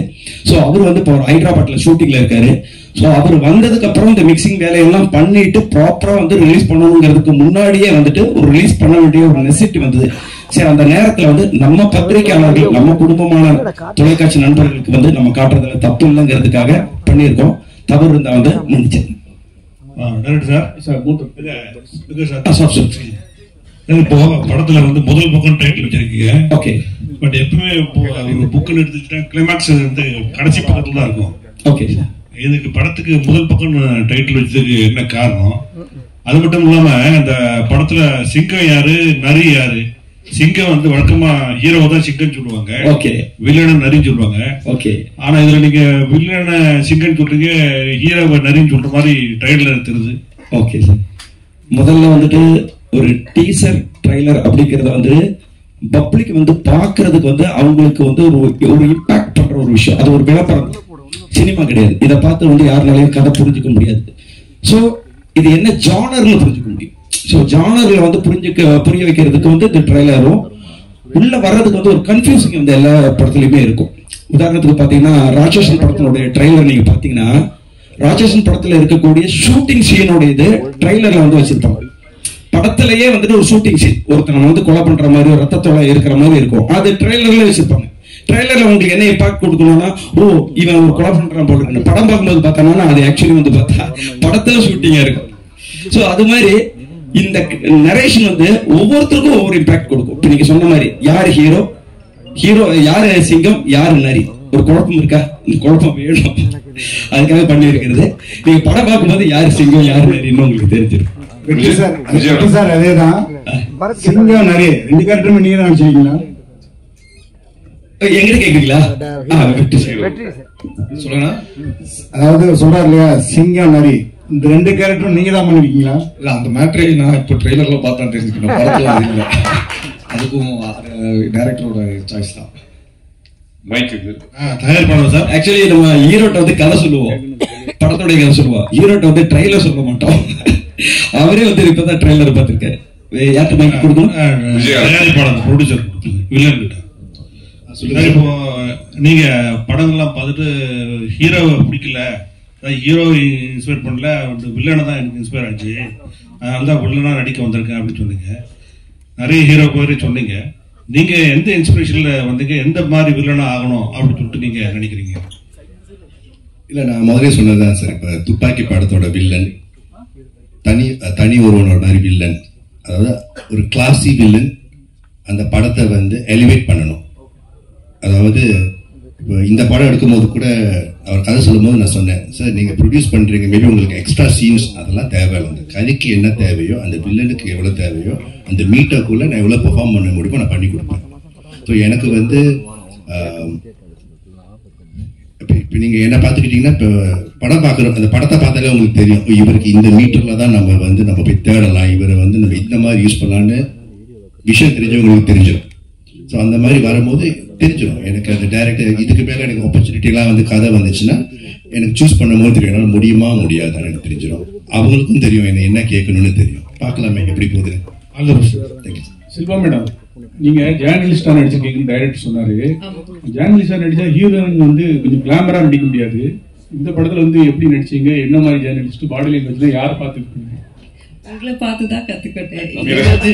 Speaker 8: ஸோ அவர் வந்து இப்போ ஹைதராபாத்ல ஷூட்டிங்ல இருக்காரு. ஸோ அவர் வந்ததுக்கு அப்புறம் இந்த மிக்சிங் வேலையெல்லாம் பண்ணிட்டு ப்ராப்பரா வந்து ரிலீஸ் பண்ணணுங்கிறதுக்கு முன்னாடியே வந்துட்டு ஒரு ரிலீஸ் பண்ண வேண்டிய ஒரு நெசிட்டி வந்தது. சரி, அந்த நேரத்துல வந்து நம்ம பத்திரிகையாளர்கள், நம்ம குடும்பமான தொலைக்காட்சி நண்பர்களுக்கு வந்து நம்ம காட்டுறதுல தப்பு இல்லைங்கிறதுக்காக பண்ணியிருக்கோம். தவறு இருந்தா வந்து மன்னிச்சேன்.
Speaker 14: இப்போ படத்துல வந்து முதல் பக்கம் டைட்டில் வச்சிருக்கீங்க. ஓகே, பட் எப்பவுமே புக்கில் எடுத்துக்கிட்டா கிளைமேக்ஸ் வந்து கடைசி பக்கத்துல தான் இருக்கும். ஓகே, இதுக்கு படத்துக்கு முதல் பக்கம் டைட்டில் வச்சதுக்கு என்ன காரணம்? அது மட்டும் இல்லாம இந்த படத்துல சிங்கம் யாரு, நரி யாரு? சிங்கம் வந்து வழக்கமா ஹீரோவை தான் சிங்கம்னு சொல்லுவாங்க. ஓகே, வில்லனை நரின்னு சொல்லுவாங்க. ஓகே, ஆனா இதுல நீங்க வில்லனை சிங்கம்னு சொல்றீங்க, ஹீரோவை நரின்னு சொல்ற மாதிரி ட்ரைலர் தெரியுது.
Speaker 8: ஓகே சார், முதல்ல வந்துட்டு ஒரு டீசர் ட்ரைலர் அப்படிங்கறத வந்து பப்ளிக் வந்து பாக்குறதுக்கு வந்து அவங்களுக்கு வந்து ஒரு இம்பாக்ட் பண்ற ஒரு விஷயம். அது ஒரு விளம்பரம், சினிமா கிடையாது. இதை பார்த்து வந்து யாருனாலையும் கதை புரிஞ்சுக்க முடியாது. ஸோ இது என்ன ஜானர்னு புரிஞ்சுக்க முடியும். ஸோ ஜானர்ல வந்து புரிய வைக்கிறதுக்கு வந்து இந்த ட்ரைலரும் உள்ள வர்றதுக்கு வந்து ஒரு கன்ஃபியூசிங் வந்து எல்லா படத்துலயுமே இருக்கும். உதாரணத்துக்கு பாத்தீங்கன்னா ராட்சசன் படத்தினுடைய ட்ரைலர் நீங்க பாத்தீங்கன்னா ராட்சசன் படத்துல இருக்கக்கூடிய ஷூட்டிங் சீனோட இது ட்ரைலர்ல வந்து வச்சிருப்பாங்க. படத்திலேயே வந்துட்டு ஒரு ஷூட்டிங் சீன் ஒருத்தனை வந்து கொலை பண்ற மாதிரி ரத்தத்தோட இருக்கிற மாதிரி இருக்கும், அது ட்ரைலர்ல வச்சிருப்பாங்க. ட்ரைலர்ல உங்களுக்கு என்ன இம்பாக்ட் கொடுக்கணும்னா, ஓ இவன் ஒரு கொலை பண்றான் போல இருக்கு. படம் பார்க்கும்போது பார்த்தானா அது ஆக்சுவலி வந்து பார்த்தா படத்துல ஷூட்டிங்கா இருக்கும். சோ அது மாதிரி இந்த நரேஷன் வந்து ஒவ்வொருத்தருக்கும் ஒவ்வொரு இம்பாக்ட் கொடுக்கும். இப்ப நீங்க சொன்ன மாதிரி யாரு ஹீரோ, யாரு சிங்கம், யாரு நரி, ஒரு குழப்பம் இருக்கா? இந்த குழப்பம் வேணும், அதுக்காக பண்ணி இருக்கிறது. நீங்க படம் பார்க்கும்போது யாரு சிங்கம் யாரு நரின்னு உங்களுக்கு தெரிஞ்சிடும்.
Speaker 15: வெற்றி சார் அதேதான். சிங்கம் நரி 2 கேரக்டரும் நீங்க தான் வச்சிருக்கீங்களா?
Speaker 8: எங்கிட்ட கேக்குறீங்களா? சொல்லுங்க.
Speaker 15: அதாவது சொல்றாரு இல்லையா சிங்கம் நரி, இந்த 2 கேரக்டரும் நீங்க தான் பண்ணிருக்கீங்களா?
Speaker 11: இல்ல அந்த மேட்ரை நான் இப்போ ட்ரெய்லர்ல பார்த்தா தெரிஞ்சுக்கணும், படத்துல அது இல்லை. அதுக்கும் டைரக்டரோட சாய்ஸ் தான்.
Speaker 8: தயார் பண்ணுவோம் சார். ஆக்சுவலி நம்ம ஹீரோட்ட வந்து கதை சொல்லுவோம், படத்தோட கதை சொல்லுவோம். ஹீரோட்ட வந்து ட்ரெய்லர் சொல்ல மாட்டோம். அவரே வந்து இப்பதான் ட்ரெய்லர் பார்த்திருக்காரு. யார்கிட்ட மைக் கொடுக்கணும்?
Speaker 14: தயாரிப்பாளர் ப்ரொடியூசர் வில்லன் கிட்ட. இப்போ நீங்க படங்கள்லாம் பார்த்துட்டு ஹீரோவை பிடிக்கல, ஹீரோ இன்ஸ்பயர் பண்ணல, வில்லனை தான் எனக்கு இன்ஸ்பயர் ஆச்சு, அதனால தான் வில்லனா நடிக்க வந்திருக்கேன் அப்படின்னு சொன்னீங்க. நிறைய ஹீரோ பேர் சொன்னீங்க. நீங்க எந்த இன்ஸ்பிரேஷன்ல வந்தீங்க, எந்த மாதிரி வில்லனா ஆகணும் அப்படின்னு சொல்லிட்டு நீங்க நினைக்கிறீங்க?
Speaker 6: இல்ல நான் முதலே சொன்னதுதான் சார். இப்ப துப்பாக்கி படத்தோட வில்லன் தனி ஒருவனோட மாதிரி வில்லன், அதாவது ஒரு கிளாசி வில்லன். அந்த படத்தை வந்து எலிவேட் பண்ணணும். அதாவது இந்த படம் எடுக்கும்போது கூட அவர் கதை சொல்லும் போது நான் சொன்னேன், சார் நீங்க ப்ரொடியூஸ் பண்றீங்க, மேபி உங்களுக்கு எக்ஸ்ட்ரா சீன்ஸ் அதெல்லாம் தேவையில்லை. அந்த கதைக்கு என்ன தேவையோ, அந்த வில்லனுக்கு எவ்வளவு தேவையோ, அந்த மீட்டருக்குள்ள நான் எவ்வளவு பெர்ஃபார்ம் பண்ண முடியுமோ நான் பண்ணி கொடுப்பேன். ஸோ எனக்கு வந்து இப்போ நீங்க என்ன பார்த்துக்கிட்டீங்கன்னா, இப்போ படம் பார்க்குறோம், அந்த படத்தை பார்த்தாலே உங்களுக்கு தெரியும் இவருக்கு இந்த மீட்டர்ல தான் நம்ம போய் தேடலாம், இவரை வந்து நம்ம இந்த மாதிரி யூஸ் பண்ணலான்னு விஷயம் தெரிஞ்சவங்களுக்கு தெரிஞ்சிடும். ஸோ அந்த மாதிரி வரும்போது தெரிஞ்சிடும் எனக்கு அந்த டைரக்டர் இதுக்கு மேலே எனக்கு ஆப்பர்ச்சுனிட்டிலாம் வந்து கதை வந்துச்சுன்னா எனக்கு சூஸ் பண்ணும் போது தெரியும் என்னால் முடியுமா முடியாதான்னு எனக்கு தெரிஞ்சிடும். அவங்களுக்கும் தெரியும் என்ன கேட்கணும்னு தெரியும். பார்க்கலாமே எப்படி போகுது.
Speaker 10: சில்வா மேடம், நீங்க ஜேர்னலிஸ்டா நடிச்சிருக்கீங்கன்னு டைரக்டர் சொன்னாரு. ஜேர்னலிஸ்டா நடிச்சா ஹீரோயின் வந்து கொஞ்சம் கிளாமரா நடிக்க முடியாது. இந்த படத்துல வந்து எப்படி நடிச்சீங்க, என்ன மாதிரி ஜேர்னலிஸ்ட், பாடி லாங்குவேஜ்ல யாரை பார்த்துருக்கீங்க?
Speaker 16: உங்களை பார்த்துதான் கத்துக்கிட்டேன்.
Speaker 17: மீனாட்சி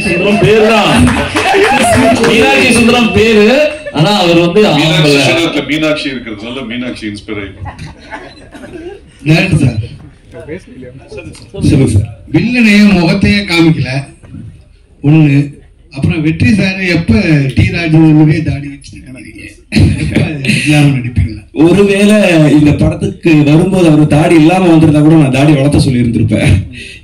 Speaker 17: சுந்தரம் பேரு, ஆனா அவர் வந்து
Speaker 13: மீனாட்சி இருக்கிறதுனால மீனாட்சி இன்ஸ்பயர் ஆயிடும்.
Speaker 15: வில்லனையும் முகத்தையே காமிக்கல ஒண்ணு. அப்புறம் வெற்றி சார் எப்ப டி ராஜனுடைய தாடி வச்சு நடிப்பீங்களா?
Speaker 8: ஒருவேளை இந்த படத்துக்கு வரும்போது அவர் தாடி இல்லாம வந்திருந்தா கூட நான் தாடி வளர்த்த சொல்லி இருந்திருப்பேன்.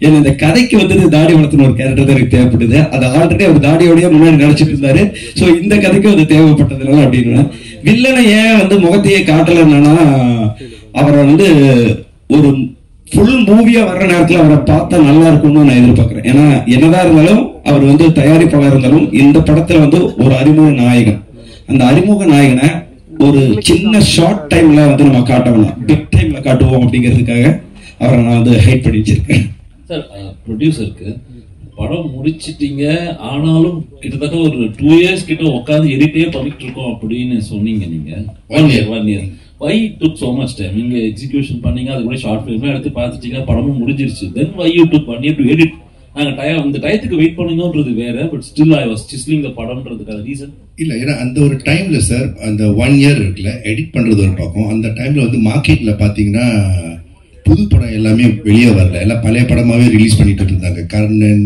Speaker 8: ஏன்னா இந்த கதைக்கு வந்து தாடி வளர்த்துன ஒரு கேரக்டர் தான் எனக்கு தேவைப்படுது. அது ஆல்ரெடி அவர் தாடியோடய முன்னாடி நடிச்சிட்டு இருந்தாரு. சோ இந்த கதைக்கும் அது தேவைப்பட்டதுனால அப்படின்னு. வில்லனை ஏன் வந்து முகத்தையே காட்டலன்னா, அவரை வந்து ஒரு ஃபுல் மூவியா வர்ற நேரத்துல அவரை பார்த்தா நல்லா இருக்கும்னு நான் எதிர்பார்க்கிறேன். ஏன்னா என்னதான் இருந்தாலும் அவர் வந்து தயாரிப்பாளர் இருந்தாலும் இந்த படத்துல வந்து ஒரு அறிமுக நாயகன். அந்த அறிமுக நாயகனை ஒரு சின்ன ஷார்ட் டைம்ல வந்து நம்ம காட்டணும், பிக் டைம்ல காட்டுவோம் அப்படிங்கிறதுக்காக அவரை நான் வந்து ஹைட் பண்ணி வச்சிருக்கேன்.
Speaker 17: சார், ப்ரொடியூசருக்கு படம் முடிச்சிட்டீங்க, ஆனாலும் கிட்டத்தட்ட ஒரு 2 years கிட்ட உட்காந்து எடிட்டே பண்ணிட்டு இருக்கோம் அப்படின்னு சொன்னீங்க. நீங்க 1 year why it took so much time? நீங்க எக்ஸிகியூஷன் பண்ணீங்க, அது கூட ஷார்ட் ஃபிலிம் எடுத்து பார்த்துட்டீங்க, படமும் முடிஞ்சிருச்சு. then why you took 1 year to edit? நாங்க அந்த டயத்துக்கு வெயிட் பண்ணுங்கன்றது வேற, but still I was sizzling the படம்ன்றதுக்கான ரீசன்
Speaker 6: இல்ல. ஏன்னா அந்த ஒரு டைம்ல சார், அந்த 1 year இருக்குல்ல, எடிட் பண்றது ஒரு பக்கம். அந்த டைம்ல வந்து மார்க்கெட்ல பாத்தீங்கன்னா புது படம் எல்லாமே வெளியே வரல, எல்லாம் பழைய படமாவே ரிலீஸ் பண்ணிட்டு இருந்தாங்க. கர்ணன்,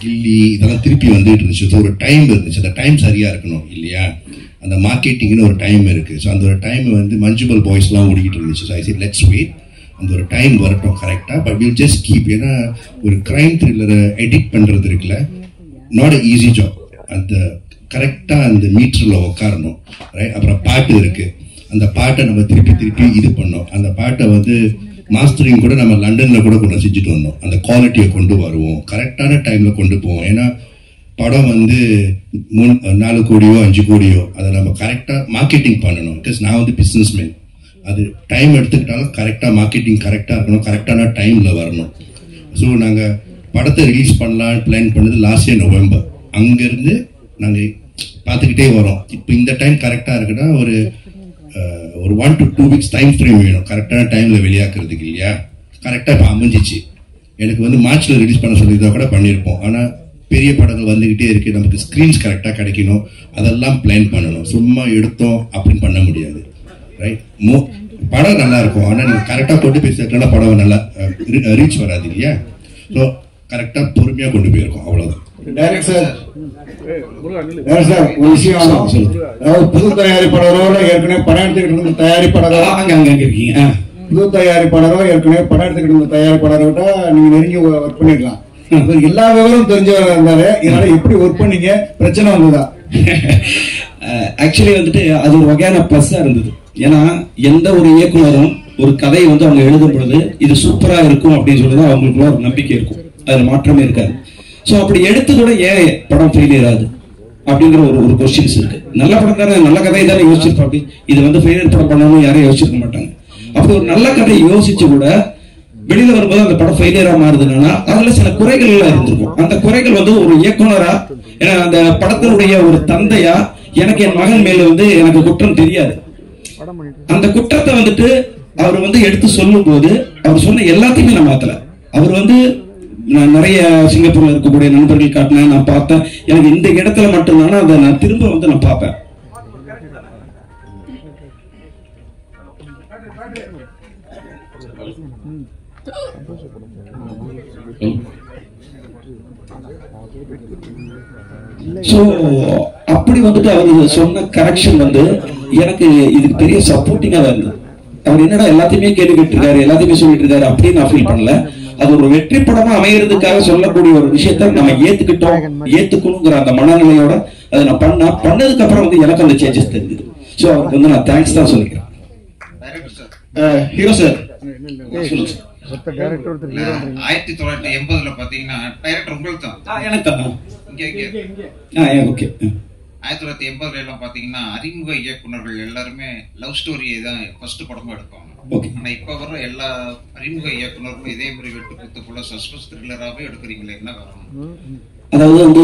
Speaker 6: கில்லி இதெல்லாம் திருப்பி வந்துட்டு இருந்துச்சு. ஸோ ஒரு டைம் இருந்துச்சு, அந்த டைம் சரியா இருக்கணும் இல்லையா? அந்த மார்க்கெட்டிங்னு ஒரு டைம் இருக்கு. ஸோ அந்த ஒரு டைம் வந்து மஞ்சுபல் பாய்ஸ்லாம் ஓடிக்கிட்டு இருந்துச்சு. So I say let's wait, அந்த ஒரு டைம் வரட்டும் கரெக்டா. But will just keep. ஏன்னா ஒரு கிரைம் த்ரில்லரை எடிட் பண்றது இருக்குல்ல, நாட் அ ஈஸி ஜாப். அந்த கரெக்டா அந்த மீட்டர்ல உட்காரணும். ரைட். அப்புறம் பாட்டு இருக்கு, அந்த பாட்டை நம்ம திருப்பி இது பண்ணோம். அந்த பாட்டை வந்து மாஸ்டரிங் கூட நம்ம லண்டன்ல கூட கொண்டு செஞ்சுட்டு வந்தோம். அந்த குவாலிட்டியை கொண்டு வருவோம், கரெக்டான டைம்ல கொண்டு போவோம். ஏன்னா படம் வந்து 4 கோடியோ 5 கோடியோ அதை நம்ம கரெக்டா மார்க்கெட்டிங் பண்ணணும். பிகாஸ் நான் வந்து பிசினஸ் மேன். அது டைம் எடுத்துக்கிட்டாலும் கரெக்டா மார்க்கெட்டிங் கரெக்டா இருக்கணும், கரெக்டான டைம்ல வரணும். ஸோ நாங்க படத்தை ரிலீஸ் பண்ணலான்னு பிளான் பண்ணது லாஸ்ட் இயர் நவம்பர். அங்கிருந்து நாங்க பார்த்துக்கிட்டே வரோம். இப்போ இந்த டைம் கரெக்டா இருக்குன்னா ஒரு 1 to 2 weeks டைம் ஃப்ரேம் வேணும் கரெக்டான டைமில் வெளியாக்குறதுக்கு இல்லையா. கரெக்டாக இப்போ அமைஞ்சிச்சு. எனக்கு வந்து மார்ச்சில் ரிலீஸ் பண்ண சொல்லியிருந்தா கூட பண்ணியிருப்போம். ஆனால் பெரிய படங்கள் வந்துக்கிட்டே இருக்குது, நமக்கு ஸ்க்ரீன்ஸ் கரெக்டாக கிடைக்கணும், அதெல்லாம் பிளான் பண்ணணும். சும்மா எடுத்தோம் அப்படின்னு பண்ண முடியாது, ரைட்? படம் நல்லா இருக்கும், ஆனால் நீங்கள் கரெக்டாக கொண்டு போய் சேர்க்கணும்னா படம் நல்லா ரீச் வராது இல்லையா. ஸோ கரெக்டாக பொறுமையாக கொண்டு போயிருக்கோம், அவ்வளோதான்.
Speaker 9: டைரக்டர் சார் ஒரு விஷயம், அதாவது புது தயாரிப்பாளரோட ஏற்கனவே படம் எடுத்துக்கிட்டு இருந்த தயாரிப்பாளரோ
Speaker 8: அங்க இருக்கீங்க,
Speaker 9: புது தயாரிப்பாளரோ ஏற்கனவே படம் எடுத்துக்கிட்டு இருந்த தயாரிப்பாளரோட நீங்க நெருங்கி ஒர்க் பண்ணிருக்கலாம். எல்லா விவரம் தெரிஞ்சவராக இருந்தாரு, இதனால எப்படி ஒர்க் பண்ணீங்க, பிரச்சனை வந்ததா?
Speaker 8: ஆக்சுவலி வந்துட்டு அது ஒரு வகையான பிளஸ்ஸா இருந்தது. ஏன்னா எந்த ஒரு இயக்குனரும் ஒரு கதையை வந்து அவங்க எழுதும் பொழுது இது சூப்பரா இருக்கும் அப்படின்னு சொல்லிதான் அவங்களுக்குள்ள ஒரு நம்பிக்கை இருக்கும், அதுல மாற்றமே இருக்காது. ஸோ அப்படி எடுத்ததோட ஏன் படம் ஃபெயிலியர் ஆகுது அப்படிங்கிற ஒரு கொஸ்டின்ஸ் இருக்கு. நல்ல படம் தானே, நல்ல கதையை தானே யோசிச்சிருப்பா, அப்படி இது வந்து ஃபெயிலியர் படம் பண்ணணும்னு யாரும் யோசிச்சிருக்க மாட்டாங்க. அப்படி ஒரு நல்ல கதையை யோசிச்சு கூட வெளியில வரும்போது அந்த படம் ஃபெயிலியரா மாறுதுன்னா அதுல சில குறைகள் எல்லாம் இருந்திருக்கும். அந்த குறைகள் வந்து ஒரு இயக்குனரா, ஏன்னா அந்த படத்தினுடைய ஒரு தந்தையா எனக்கு என் மகன் மேல வந்து எனக்கு குற்றம் தெரியாது. அந்த குற்றத்தை வந்துட்டு அவர் வந்து எடுத்து சொல்லும் போது அவர் சொன்ன எல்லாத்தையுமே நான் மாத்தல. அவர் வந்து நான் நிறைய சிங்கப்பூர்ல இருக்கக்கூடிய நண்பர்கள் காட்டினேன், நான் பார்த்தேன், எனக்கு இந்த இடத்துல மட்டும்தானே அதை நான் திரும்ப வந்து நான் பார்ப்பேன். சோ அப்படி வந்துட்டு அவர் சொன்ன கரெக்ஷன் வந்து எனக்கு இதுக்கு பெரிய சப்போர்ட்டிங்கா இருந்தது. அவர் என்னடா எல்லாத்தையுமே கேள்வி கேட்டிருக்காரு, எல்லாத்தையுமே சொல்லிட்டு இருக்காரு அப்படின்னு நான் ஃபீல் பண்ணல. அது ஒரு வெற்றி படமா அமையறதுக்காக சொல்லக்கூடிய ஒரு விஷயத்த நம்ம ஏத்துக்கணுங்கிற அந்த மனநிலையோட அதை நான் பண்ணதுக்கு அப்புறம் வந்து எனக்கு அந்த சேஞ்சஸ் தெரிஞ்சது. சோ அவருக்கு வந்து நான் தேங்க்ஸ் தான் சொல்லிக்கிறேன். ஹீரோ சார்
Speaker 18: 1980 பாத்தீங்கன்னா டைரக்டர் உங்களுக்கு தான், எனக்கு தான்.
Speaker 8: ஓகே.
Speaker 18: 1980 எல்லாம் பாத்தீங்கன்னா அறிமுக இயக்குனர்கள் எல்லாருமே லவ் ஸ்டோரியை தான் ஃபர்ஸ்ட் படமா எடுப்பாங்க. ஆனா இப்ப வர எல்லா அறிமுக இயக்குனர்களும் இதே மாதிரி வெட்டு குத்துக்குள்ள சஸ்பென்ஸ் த்ரில்லராகவே எடுக்கிறீங்களே, என்ன காரணம்?
Speaker 8: அதாவது வந்து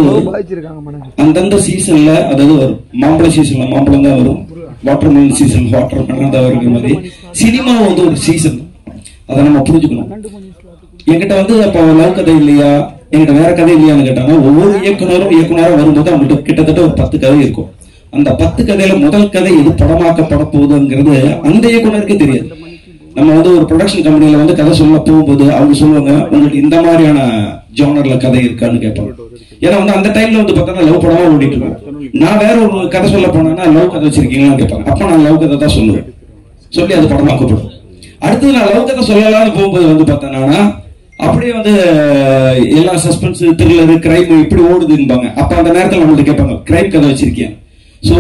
Speaker 8: அந்தந்த சீசன்ல, அதாவது ஒரு மாம்பழ சீசன்ல மாம்பழம் தான் வரும், water melon season water melon தான் வருகிற மாதிரி சினிமா வந்து ஒரு சீசன், அதை நம்ம புரிஞ்சுக்கணும். என்கிட்ட வந்து அப்ப லவ் கதை இல்லையா, என்கிட்ட வேற கதை இல்லையான்னு கேட்டாங்க. ஒவ்வொரு இயக்குனரும் வரும்போது அவங்கள்ட்ட கிட்டத்தட்ட ஒரு 10 கதை இருக்கும். அந்த 10 கதையில முதல் கதை எது படமாக்கப்பட போகுதுங்கிறது அந்த இயக்குனருக்கே தெரியாது. நம்ம வந்து ஒரு ப்ரொடக்ஷன் கம்பெனில வந்து கதை சொல்ல போகும்போது அவங்க சொல்லுவாங்க, உங்களுக்கு இந்த மாதிரியான ஜானர்ல கதை இருக்கான்னு கேட்பாங்க. ஏன்னா வந்து அந்த டைம்ல வந்து பார்த்தா லவ் படமா ஓடிட்டு இருக்கோம். நான் வேற ஒரு கதை சொல்ல போனேன்னா லவ் கதை வச்சிருக்கீங்களான்னு கேட்பாங்க. அப்ப நான் லவ் கதை தான் சொல்லுவேன், சொல்லி அது படமாக்கப்படும். அடுத்தது நான் லவ் கதை சொல்லலாம்னு போகும்போது வந்து பார்த்தேன்னா அப்படியே வந்து எல்லா சஸ்பென்ஸ் த்ரில்லர் கிரைம் இப்படி ஓடுதுன்பாங்க. அப்ப அந்த நேரத்தில் நம்மள்ட்ட கேட்பாங்க கிரைம் கதை வச்சிருக்கேன். சோ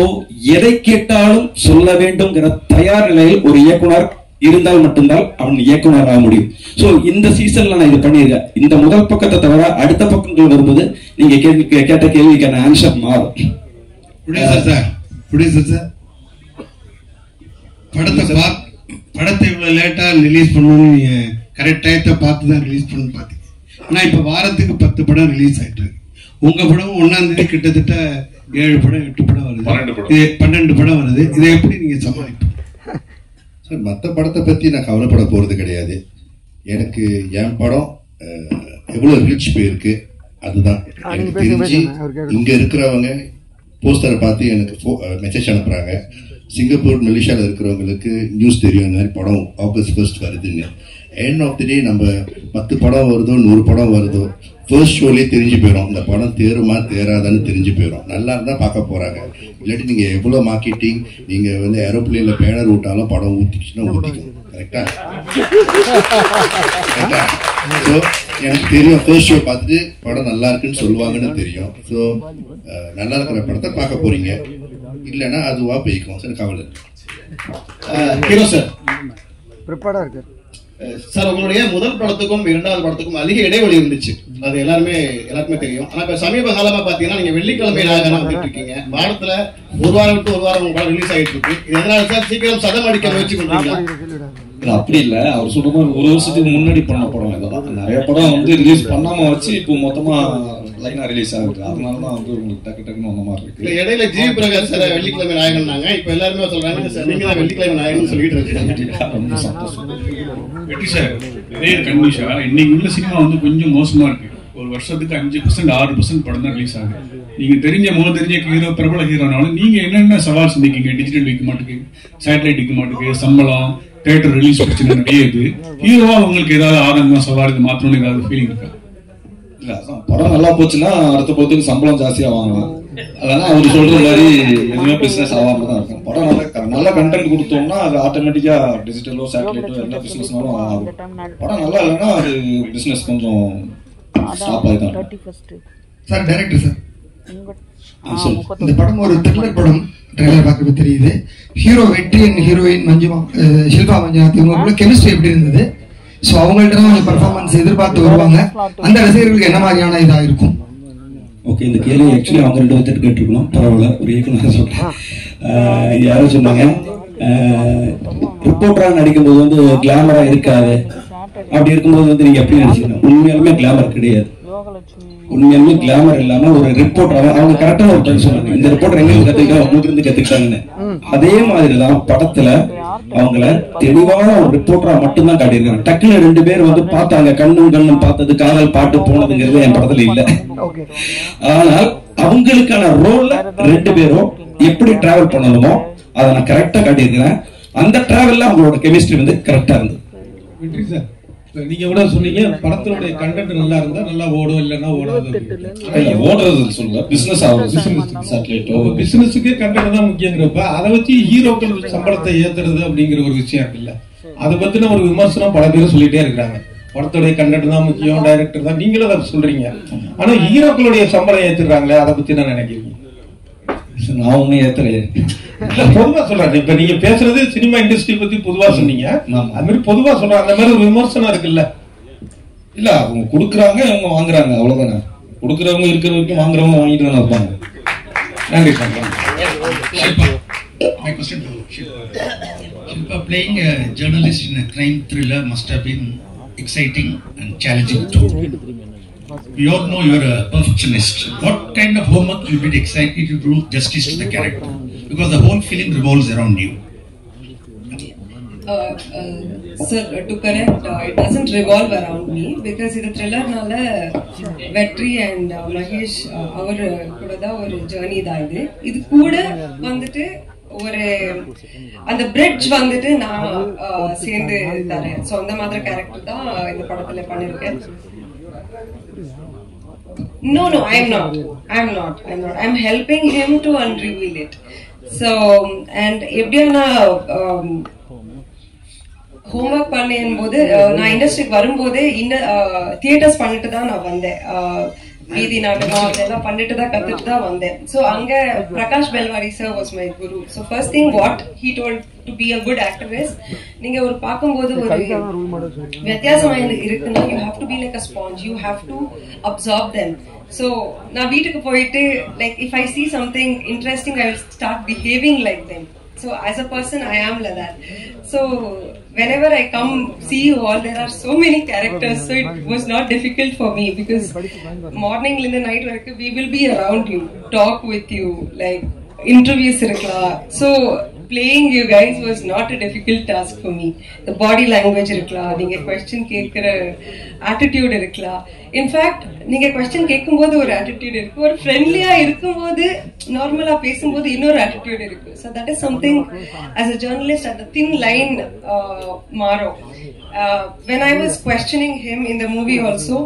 Speaker 8: எதை கேட்டாலும் சொல்ல வேண்டும்ங்கிற தயார் நிலையில் ஒரு இயக்குனர் இருந்தால் மட்டும்தான் அவன் இயக்குனர் ஆக முடியும். சோ இந்த சீசன்ல நான் இது பண்ணிருக்கேன். இந்த முதல் பக்கத்தை தவிர அடுத்த பக்கங்கள் வரும்போது நீங்க கேட்ட கேள்விக்கான ஆன்சர் மாறும்.
Speaker 15: படத்தை இவ்வளவு லேட்டா ரிலீஸ் பண்ணணும்னு நீங்க கரெக்ட் டயத்தை பார்த்து தான் ரிலீஸ் பண்ணு பாத்தீங்க. ஆனா இப்ப வாரத்துக்கு 10 படம் ரிலீஸ் ஆயிட்டு இருக்கு. உங்க படம் 1ஆம் தேதி கிட்டத்தட்ட 7 படம் 8 படம் வருது, 12 படம் வருது. இதை எப்படி நீங்க சமாளிப்பீங்க
Speaker 6: சார்? மற்ற படத்தை பத்தி நான் கவலைப்பட போறது கிடையாது. எனக்கு என் படம் எவ்வளவு ரீச் போயிருக்கு அதுதான் எனக்கு தெரிஞ்சு. இங்க இருக்கிறவங்க போஸ்டரை பார்த்து எனக்கு மெசேஜ் அனுப்புறாங்க. சிங்கப்பூர் மலேசியாவில் இருக்கிறவங்களுக்கு நியூஸ் தெரியும், இந்த மாதிரி படம் August 1 வருதுன்னு. எண்ட் ஆஃப் தி டே நம்ம 10 படம் வருதோ 100 படம் வருதோ ஃபர்ஸ்ட் ஷோலேயே தெரிஞ்சு போயிடும். இந்த படம் தேருமா தேராதான்னு தெரிஞ்சு போயிடும். நல்லா இருந்தா பார்க்க போறாங்க. இல்லாட்டி நீங்க எவ்வளவு மார்க்கெட்டிங், நீங்க வந்து ஏரோப்ளேன்ல பேனர் விட்டாலும் படம் ஊத்திச்சுன்னா ஊத்திக்கும். கரெக்டா? ஸோ எனக்கு தெரியும், ஃபர்ஸ்ட் ஷோ பார்த்துட்டு படம் நல்லா இருக்குன்னு சொல்லுவாங்கன்னு தெரியும். ஸோ நல்லா இருக்கிற படத்தை பார்க்க போறீங்க, இல்லைன்னா அதுவா போய்க்கும் சார். கவலை
Speaker 19: ஹீரோ சார் ப்ரிப்பேர்டா இருக்கு சார். உங்களுடைய முதல் படத்துக்கும் 2வது படத்துக்கும் அதிக இடைவெளி இருந்துச்சு, அது எல்லாருக்குமே தெரியும். ஆனா இப்ப சமீப காலமா பாத்தீங்கன்னா நீங்க வெள்ளிக்கிழமை நாயகனா வந்துட்டு இருக்கீங்க. வாரத்துல ஒரு வாரம் விட்டு ஒரு வாரம் உங்க படம் ரிலீஸ் ஆயிட்டு இருக்கு. இது எதனால சார் சீக்கிரம் சதம் அடிக்க முயற்சி பண்றீங்களா?
Speaker 7: அப்படி இல்ல, அவர் சொல்ற மாதிரி 1 வருஷத்துக்கு முன்னாடி பண்ண படம் இதெல்லாம். நிறைய படம் வந்து ரிலீஸ் பண்ணாம வச்சு இப்போ மொத்தமா
Speaker 11: லைனா ரிலீஸ் ஆகுது. அதனால தான் வந்து உங்களுக்கு டக்கு டக்குன்னு வந்த மாதிரி இருக்கு.
Speaker 19: இடையில ஜிவி பிரகாஷ் சார் வெள்ளிக்கிழமை நாயகன்னாங்க. இப்போ எல்லாருமே சொல்றாங்க சார் நீங்க தான் வெள்ளிக்கிழமை நாயகன் சொல்லிட்டு இருக்கீங்க.
Speaker 11: ரொம்ப சந்தோஷம்.
Speaker 10: வெற்றி சார், இதே கண்டிஷா இன்னைக்கு உள்ள சினிமா வந்து கொஞ்சம் மோசமா இருக்கு. ஒரு வருஷத்துக்கு 5% 6% படம் தான் ரிலீஸ் ஆகுது. நீங்க தெரிஞ்ச ஹீரோ, பிரபல ஹீரோனாலும் நீங்க என்னென்ன சவால் சந்திக்கீங்க? டிஜிட்டல் விற்க மாட்டுக்கு, சேட்டலைட் விற்க மாட்டுக்கு, சம்பளம், தியேட்டர் ரிலீஸ் பிரச்சனை நிறைய இது. ஹீரோவா உங்களுக்கு ஏதாவது ஆரம்பம் சவால் இது மாற்றணும்னு ஏதாவது ஃபீலிங் இருக்கா?
Speaker 11: இல்ல, படம் நல்லா போச்சுன்னா அடுத்த படத்துக்கு சம்பளம் ஜாஸ்தியா வாங்கலாம். அதெல்லாம் அவர் சொல்ற மாதிரி எதுவுமே பிசினஸ் ஆகாம தான் இருக்கும். படம் நல்ல கண்டென்ட் கொடுத்தோம்னா அது ஆட்டோமேட்டிக்கா டிஜிட்டலோ சேட்டலைட்டோ எல்லா பிசினஸ்னாலும் ஆகும். படம் நல்லா இல்லைன்னா அது பிசினஸ் கொஞ்சம் ஸ்டாப் ஆகிதான்.
Speaker 20: சார் டைரக்டர் சார், இந்த படம் ஒரு த்ரில்லர் படம். ட்ரெய்லர் பார்க்க தெரியுது. ஹீரோ வெற்றி அண்ட் ஹீரோயின் ஷில்பா மஞ்சுநாத் இவங்க கெமிஸ்ட்ரி எப்படி இருந்தது? ஸோ அவங்கள்ட்ட தான் கொஞ்சம் பர்ஃபார்மன்ஸ் எதிர்பார்த்து வருவாங்க. அந்த ரசிகர்களுக்கு என்ன மாதிரியான இதாக இருக்கும்?
Speaker 8: ஓகே, இந்த கேள்வி ஆக்சுவலி அவங்க 2 பேர்த்து கேட்டுருக்கணும். பரவாயில்ல, ஒரு இயக்குனர் சொல்றேன். யாரும் சொன்னாங்க ரிப்போர்ட்டராக நடிக்கும்போது வந்து கிளாமரா இருக்காது. அப்படி இருக்கும்போது வந்து நீங்க எப்படி நினைச்சீங்க? உண்மையாலுமே கிளாமர் கிடையாது. உண்மையாலுமே கிளாமர் இல்லாம ஒரு ரிப்போர்ட்டர் அவங்க கரெக்டான ஒரு டைம் சொன்னாங்க. இந்த ரிப்போர்ட்டர் எங்க கத்துக்கிட்டா அவங்க இருந்து கத்துக்கிட்டாங்கன்னு. அதே மாதிரிதான் படத்துல அவங்கள தெளிவான ஒரு ரிப்போர்ட்டரா மட்டும்தான் காட்டியிருக்காங்க. டக்குல 2 பேர் வந்து பார்த்தாங்க, கண்ணும் பார்த்தது காதல் பாட்டு போனதுங்கிறது என் படத்துல இல்ல. ஆனால் அவங்களுக்கான ரோல்ல 2 பேரும் எப்படி டிராவல் பண்ணணுமோ அதை நான் கரெக்டா காட்டியிருக்கிறேன். அந்த டிராவல்ல அவங்களோட கெமிஸ்ட்ரி வந்து கரெக்டா இருந்தது.
Speaker 21: நீங்க கூட சொன்னீங்க படத்தினுடைய கண்டென்ட் நல்லா இருந்தா நல்லா ஓடும், இல்லன்னா ஓடாது.
Speaker 11: ஓடுறது சொல்ல பிசினஸ் ஆகுது.
Speaker 21: பிசினஸுக்கு கண்டென்ட் தான் முக்கியங்கிறப்ப அதை வச்சு ஹீரோக்கள் சம்பளத்தை ஏத்துறது அப்படிங்கிற ஒரு விஷயம் இருக்குல்ல, அதை பத்தின ஒரு விமர்சனம் பல பேரும் சொல்லிட்டே இருக்கிறாங்க. படத்துடைய கண்டென்ட் தான் முக்கியம், டைரக்டர் தான், நீங்களும் அதை சொல்றீங்க. ஆனா ஹீரோக்களுடைய சம்பளம் ஏத்துறாங்களே, அதை பத்தி என்ன நினைக்கிறீங்க?
Speaker 11: நான் ஒன்னும் ஏத்துறேன்.
Speaker 21: பொதுவா சொல்றேன். இப்ப நீங்க பேசுறது சினிமா இண்டஸ்ட்ரி பத்தி பொதுவா சொன்னீங்க. அது மாதிரி பொதுவா சொல்றேன். அந்த மாதிரி ஒரு விமர்சனம் இருக்குல்ல.
Speaker 11: இல்ல, அவங்க கொடுக்குறாங்க, அவங்க வாங்குறாங்க, அவ்வளவுதானே. கொடுக்குறவங்க இருக்கிற வரைக்கும் வாங்குறவங்க வாங்கிட்டு தானே இருப்பாங்க.
Speaker 21: நன்றி sir.
Speaker 22: My question to Shilpa. Shilpa, playing a journalist in a crime thriller must have been exciting and challenging too. We all know you're a perfectionist. What kind of homework you did exactly to do justice to the character? Because the whole film revolves around you.
Speaker 16: Sir, to correct, it doesn't revolve around me because in the thriller nala Vetri and Mahesh our kuda da or journey da idu. Idu kuda vandittu ஒரு அந்த பிரிட்ஜ் வந்துட்டு நான் சேர்ந்து தரேன். ஸோ அந்த மாதிரி கேரக்டர் தான் இந்த படத்துல பண்ணிருக்கேன். No, I'm not. I'm helping him to unreveal it. So, and எப்படின்னா ஹோம்ஒர்க் பண்ணேன் போது நான் இண்டஸ்ட்ரிக்கு வரும்போதே தியேட்டர்ஸ் பண்ணிட்டு தான் நான் வந்தேன். வீதி நாடகம் அதெல்லாம் பண்ணிட்டு தான் கத்துட்டு தான் வந்தேன். ஸோ அங்க Prakash Belwadi sir was my guru. So first thing what he told to be a good actor is, நீங்க ஒரு பார்க்கும்போது ஒரு வித்தியாசமா இருக்குன்னா you have to be like a sponge, you have to absorb them. So நான் வீட்டுக்கு போயிட்டு like if I see something interesting I will start behaving like them. So as a person I am like that. So whenever I come see you all, there are so many characters, so it was not difficult for me because morning in the night we will be around you, talk with you, like interviews irukla. So playing you guys was not a difficult task for me. The body language irukla, neenga question kekra attitude irukla. In fact neenga question kekkumbodhu or attitude irukku, or friendly ah irukumbodhu normal ah pesumbodhu innor attitude irukku. So that is something as a journalist at the thin line maro. When I was questioning him in the movie also,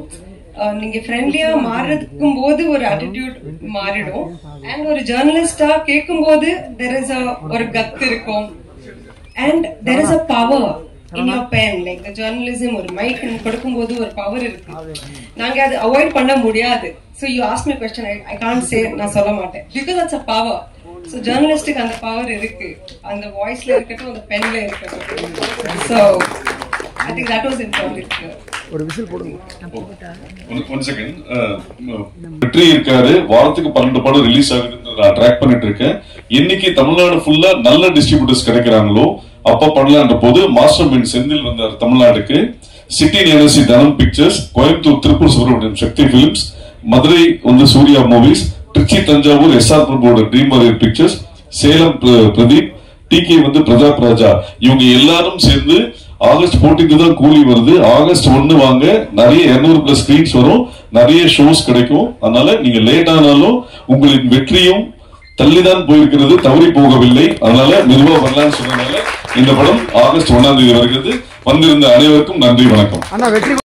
Speaker 16: நீங்க ஃப்ரெண்ட்லியா மாறதுக்கும் போது ஒரு ஆட்டிடியூட் மாறிடும், அண்ட் ஒரு ஜேர்னலிஸ்டா கேட்கும் போது there is ஒரு கத் இருக்கும், and there is a power in your pen, like the journalism ஒரு மைக் கொடுக்கும் போது ஒரு பவர் இருக்கு. நாங்க அதை அவாய்ட் பண்ண முடியாது. So you ask me a question, I can't say, நான் சொல்ல மாட்டேன், because that's a power. So ஜேர்னலிஸ்டுக்கு அந்த பவர் இருக்கு, அந்த வாய்ஸ்ல இருக்கட்டும், அந்த பென்ல இருக்கட்டும். So I think that was important.
Speaker 23: ஒரு விசில் போடுங்க.
Speaker 13: One second. வெற்றி இருக்காரு, வாரத்துக்கு 12 படம் ரிலீஸ் ஆகுதுன்னு நான் ட்ராக் பண்ணிட்டு இருக்கேன். இன்னைக்கு தமிழ்நாடு ஃபுல்லா நல்ல டிஸ்ட்ரிபியூட்டர்ஸ் கிடைக்கிறாங்களோ அப்ப பண்ணலான்ற போது மாஸ்டர் மைண்ட் செந்தில் வந்தார் தமிழ்நாடுக்கு. சிட்டி நியர்சி தனம் பிக்சர்ஸ், கோயம்புத்தூர் திருப்பூர் சுப்ரமணியம் சக்தி பிலிம்ஸ், மதுரை வந்து சூர்யா மூவிஸ், திருச்சி தஞ்சாவூர் எஸ்ஆர் பிரபுவோட dream warrior pictures, Salem Pradeep, TK வந்து பிரதாப் ராஜா, இவங்க எல்லாரும் சேர்ந்து ஆகஸ்ட் 14 தான் கூலி வருது. ஆகஸ்ட் 1 வாங்க, நிறைய 200+ ஸ்கிரீன்ஸ் வரும், நிறைய ஷோஸ் கிடைக்கும். அதனால நீங்க லேட் ஆனாலும் உங்களின் வெற்றியும் தள்ளிதான் போயிருக்கிறது, தவறி போகவில்லை. அதனால மெதுவா வரலான்னு சொன்னதுனால இந்த படம் ஆகஸ்ட் 1 வருகிறது. வந்திருந்த அனைவருக்கும் நன்றி, வணக்கம்.